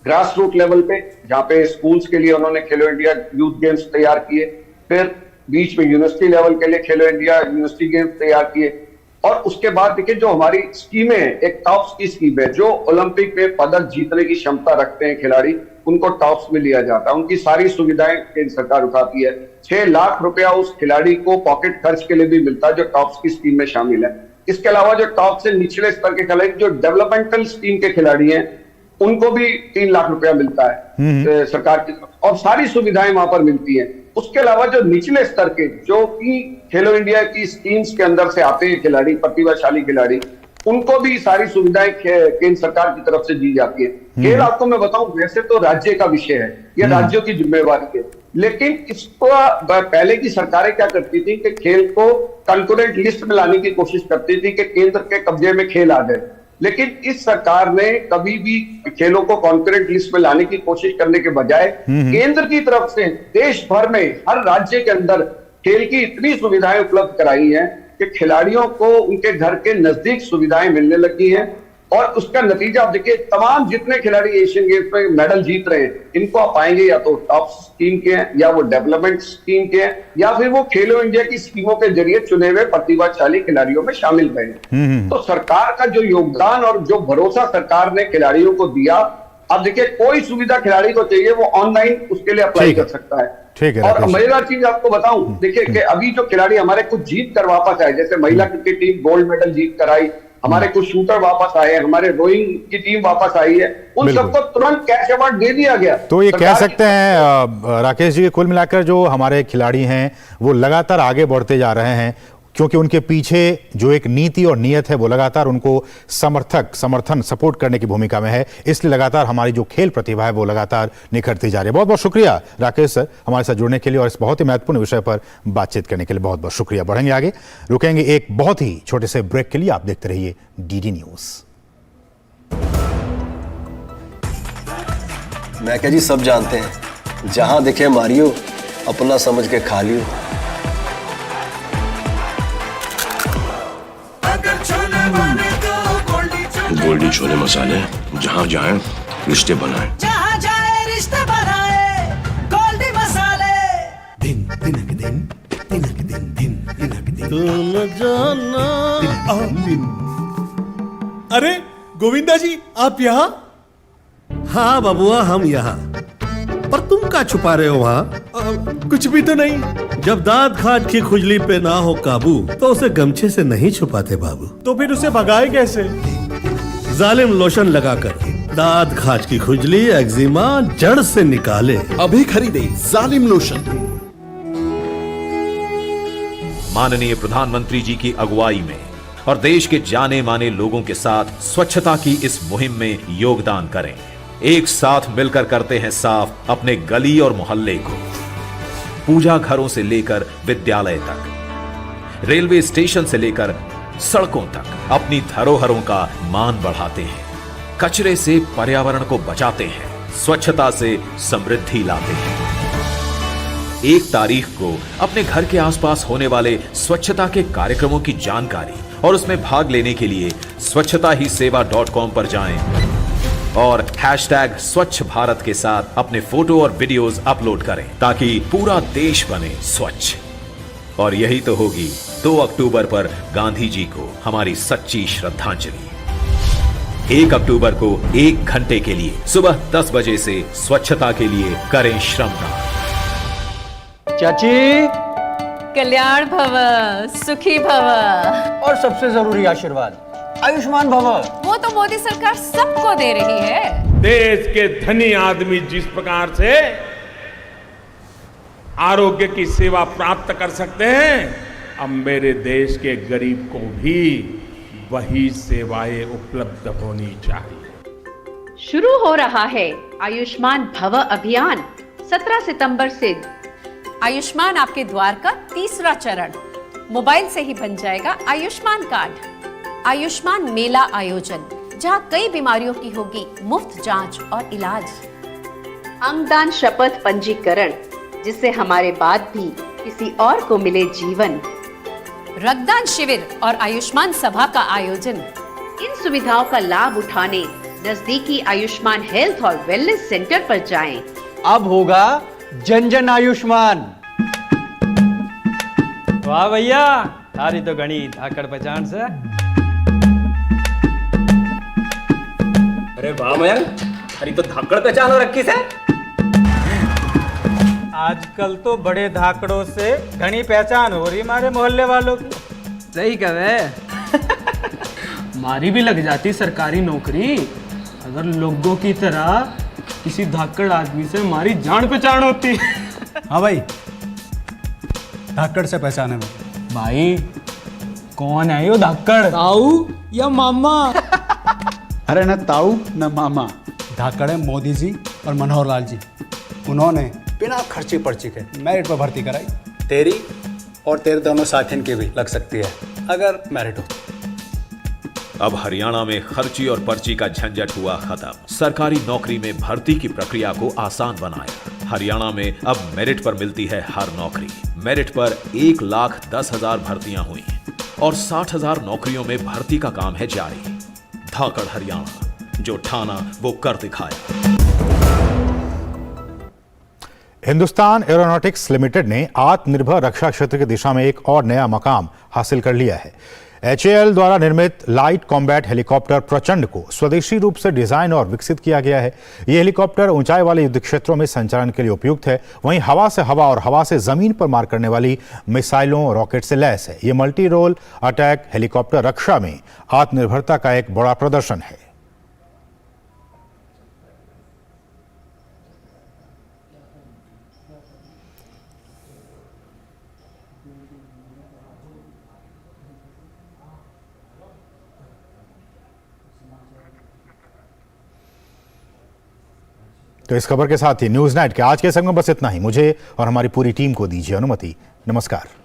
ग्रास रूट लेवल पे, जहां पे स्कूल्स के लिए उन्होंने खेलो इंडिया यूथ गेम्स तैयार किए, फिर बीच में यूनिवर्सिटी लेवल के लिए खेलो इंडिया यूनिवर्सिटी गेम्स तैयार किए, और उसके बाद देखिए जो हमारी स्कीमें हैं, एक टॉप्स की स्कीम है, जो ओलंपिक में पदक जीतने की क्षमता रखते हैं खिलाड़ी, उनको टॉप्स में लिया जाता है। उनकी सारी सुविधाएं केंद्र सरकार उठाती है। 6 लाख रुपया उस खिलाड़ी को पॉकेट खर्च के लिए भी मिलता है जो टॉप्स की स्कीम में शामिल है। इसके अलावा जो टॉप से निचले स्तर के खिलाड़ी, जो डेवलपमेंटल स्कीम के खिलाड़ी हैं, उनको भी 3 लाख रुपया मिलता है सरकार की तरफ, और सारी सुविधाएं वहां पर मिलती हैं। उसके अलावा जो निचले स्तर के, जो कि खेलो इंडिया की स्कीम्स के अंदर से आते हैं खिलाड़ी, प्रतिभाशाली खिलाड़ी, उनको भी सारी सुविधाएं केंद्र सरकार की तरफ से दी जाती है। खेल, आपको मैं बताऊं, वैसे तो राज्य का विषय है, यह राज्यों की जिम्मेवारी है, लेकिन इसको पहले की सरकारें क्या करती थी कि खेल को कंकरेंट लिस्ट में लाने की कोशिश करती थी कि केंद्र के कब्जे में खेल आ जाए। लेकिन इस सरकार ने कभी भी खेलों को कॉन्करेंट लिस्ट में लाने की कोशिश करने के बजाय केंद्र की तरफ से देश भर में हर राज्य के अंदर खेल की इतनी सुविधाएं उपलब्ध कराई हैं कि खिलाड़ियों को उनके घर के नजदीक सुविधाएं मिलने लगी हैं। और उसका नतीजा आप देखिए, तमाम जितने खिलाड़ी एशियन गेम्स में मेडल जीत रहे हैं, इनको आप पाएंगे या तो टॉप स्कीम के हैं, या वो डेवलपमेंट स्कीम के हैं, या फिर वो खेलो इंडिया की स्कीमों के जरिए चुने हुए प्रतिभाशाली खिलाड़ियों में शामिल रहे। तो सरकार का जो योगदान और जो भरोसा सरकार ने खिलाड़ियों को दिया, अब देखिए कोई सुविधा खिलाड़ी को चाहिए वो ऑनलाइन उसके लिए अप्लाई कर सकता है। ठीक है। और मजेदार चीज आपको बताऊं, देखिए कि अभी जो खिलाड़ी हमारे कुछ जीत कर वापस आए, जैसे महिला क्रिकेट टीम गोल्ड मेडल जीत कर आई, हमारे कुछ शूटर वापस आए, हमारे रोइंग की टीम वापस आई है, उन सबको तुरंत कैश अवार्ड दे दिया गया। तो ये कह सकते हैं राकेश जी, कुल मिलाकर जो हमारे खिलाड़ी हैं वो लगातार आगे बढ़ते जा रहे हैं, क्योंकि उनके पीछे जो एक नीति और नीयत है वो लगातार उनको समर्थन सपोर्ट करने की भूमिका में है। इसलिए लगातार हमारी जो खेल प्रतिभा है वो लगातार निखरती जा रही है। बहुत बहुत शुक्रिया राकेश सर हमारे साथ जुड़ने के लिए और इस बहुत ही महत्वपूर्ण विषय पर बातचीत करने के लिए बहुत बहुत शुक्रिया। बढ़ेंगे आगे, रुकेंगे एक बहुत ही छोटे से ब्रेक के लिए। आप देखते रहिए डीडी न्यूज। मैं क्या जी सब जानते हैं, जहां दिखे मारियो अपना समझ के खा लियो। गोल्डी छोले मसाले, जहाँ जाए रिश्ते बनाए। जहाँ जाए रिश्ते बनाए गोल्डी मसाले। दिन तिनक दिन तिनक दिन दिन तिनक दिन तुम जाना। अरे गोविंदा जी आप यहाँ? हाँ बबुआ हम यहाँ, पर तुम क्या छुपा रहे हो वहाँ? कुछ भी तो नहीं। जब दांत खाज की खुजली पे ना हो काबू तो उसे गमछे से नहीं छुपाते बाबू। तो फिर उसे भगाए कैसे? जालिम लोशन लगाकर दांत खाज की खुजली एक्जिमा जड़ से निकाले। अभी खरीदे जालिम लोशन। माननीय प्रधानमंत्री जी की अगुवाई में और देश के जाने माने लोगों के साथ स्वच्छता की इस मुहिम में योगदान करें। एक साथ मिलकर करते हैं साफ अपने गली और मोहल्ले को। पूजा घरों से लेकर विद्यालय तक, रेलवे स्टेशन से लेकर सड़कों तक अपनी धरोहरों का मान बढ़ाते हैं। कचरे से पर्यावरण को बचाते हैं, स्वच्छता से समृद्धि लाते हैं। 1 तारीख को अपने घर के आसपास होने वाले स्वच्छता के कार्यक्रमों की जानकारी और उसमें भाग लेने के लिए स्वच्छताहीसेवा.com पर जाएं और #स्वच्छ भारत के साथ अपने फोटो और वीडियोस अपलोड करें ताकि पूरा देश बने स्वच्छ। और यही तो होगी 2 अक्टूबर पर गांधी जी को हमारी सच्ची श्रद्धांजलि। 1 अक्टूबर को 1 घंटे के लिए सुबह 10 बजे से स्वच्छता के लिए करें श्रमदान। चाची कल्याण भव, सुखी भव और सबसे जरूरी आशीर्वाद आयुष्मान भव। वो तो मोदी सरकार सबको दे रही है। देश के धनी आदमी जिस प्रकार से आरोग्य की सेवा प्राप्त कर सकते हैं, अब मेरे देश के गरीब को भी वही सेवाएं उपलब्ध होनी चाहिए। शुरू हो रहा है आयुष्मान भव अभियान 17 सितंबर से। आयुष्मान आपके द्वार का तीसरा चरण। मोबाइल से ही बन जाएगा आयुष्मान कार्ड। आयुष्मान मेला आयोजन, जहां कई बीमारियों की होगी मुफ्त जांच और इलाज। अंगदान शपथ पंजीकरण, जिससे हमारे बाद भी किसी और को मिले जीवन। रक्तदान शिविर और आयुष्मान सभा का आयोजन। इन सुविधाओं का लाभ उठाने नजदीकी आयुष्मान हेल्थ और वेलनेस सेंटर पर जाएं। अब होगा जन जन आयुष्मान। वाह भैया, तारी तो घनी धाकड़ पहचान से। अरे वाह मयंक, अरे तो धाकड़ पहचान हो रखी से। आजकल तो बड़े धाकड़ों से घनी पहचान हो रही हमारे मोहल्ले वालों की। सही कहे। मारी भी लग जाती सरकारी नौकरी अगर लोगों की तरह किसी धाकड़ आदमी से हमारी जान पहचान होती। हाँ भाई, धाकड़ से पहचाने में। भाई कौन है यो धाकड़? ताऊ या मामा? अरे न ताऊ न मामा, धाकड़ है मोदी जी और मनोहर लाल जी। उन्होंने बिना खर्ची पर्ची के मेरिट पर भर्ती कराई। तेरी और तेरे दोनों साथियों की भी लग सकती है अगर मेरिट हो। अब हरियाणा में खर्ची और पर्ची का झंझट हुआ खत्म। सरकारी नौकरी में भर्ती की प्रक्रिया को आसान बनाया। हरियाणा में अब मेरिट पर मिलती है हर नौकरी। मेरिट पर 1,10,000 भर्तियां हुई और 60,000 नौकरियों में भर्ती का काम है जारी। धाकड़ हरियाणा, जो ठाना वो कर दिखाया। हिंदुस्तान एरोनॉटिक्स लिमिटेड ने आत्मनिर्भर रक्षा क्षेत्र की दिशा में एक और नया मकाम हासिल कर लिया है। HAL द्वारा निर्मित लाइट कॉम्बैट हेलीकॉप्टर प्रचंड को स्वदेशी रूप से डिजाइन और विकसित किया गया है। यह हेलीकॉप्टर ऊंचाई वाले युद्ध क्षेत्रों में संचालन के लिए उपयुक्त है। वहीं हवा से हवा और हवा से जमीन पर मार करने वाली मिसाइलों रॉकेट से लैस है। यह मल्टी रोल अटैक हेलीकॉप्टर रक्षा में आत्मनिर्भरता का एक बड़ा प्रदर्शन है। तो इस खबर के साथ ही न्यूज नाइट के आज के संग में बस इतना ही। मुझे और हमारी पूरी टीम को दीजिए अनुमति। नमस्कार।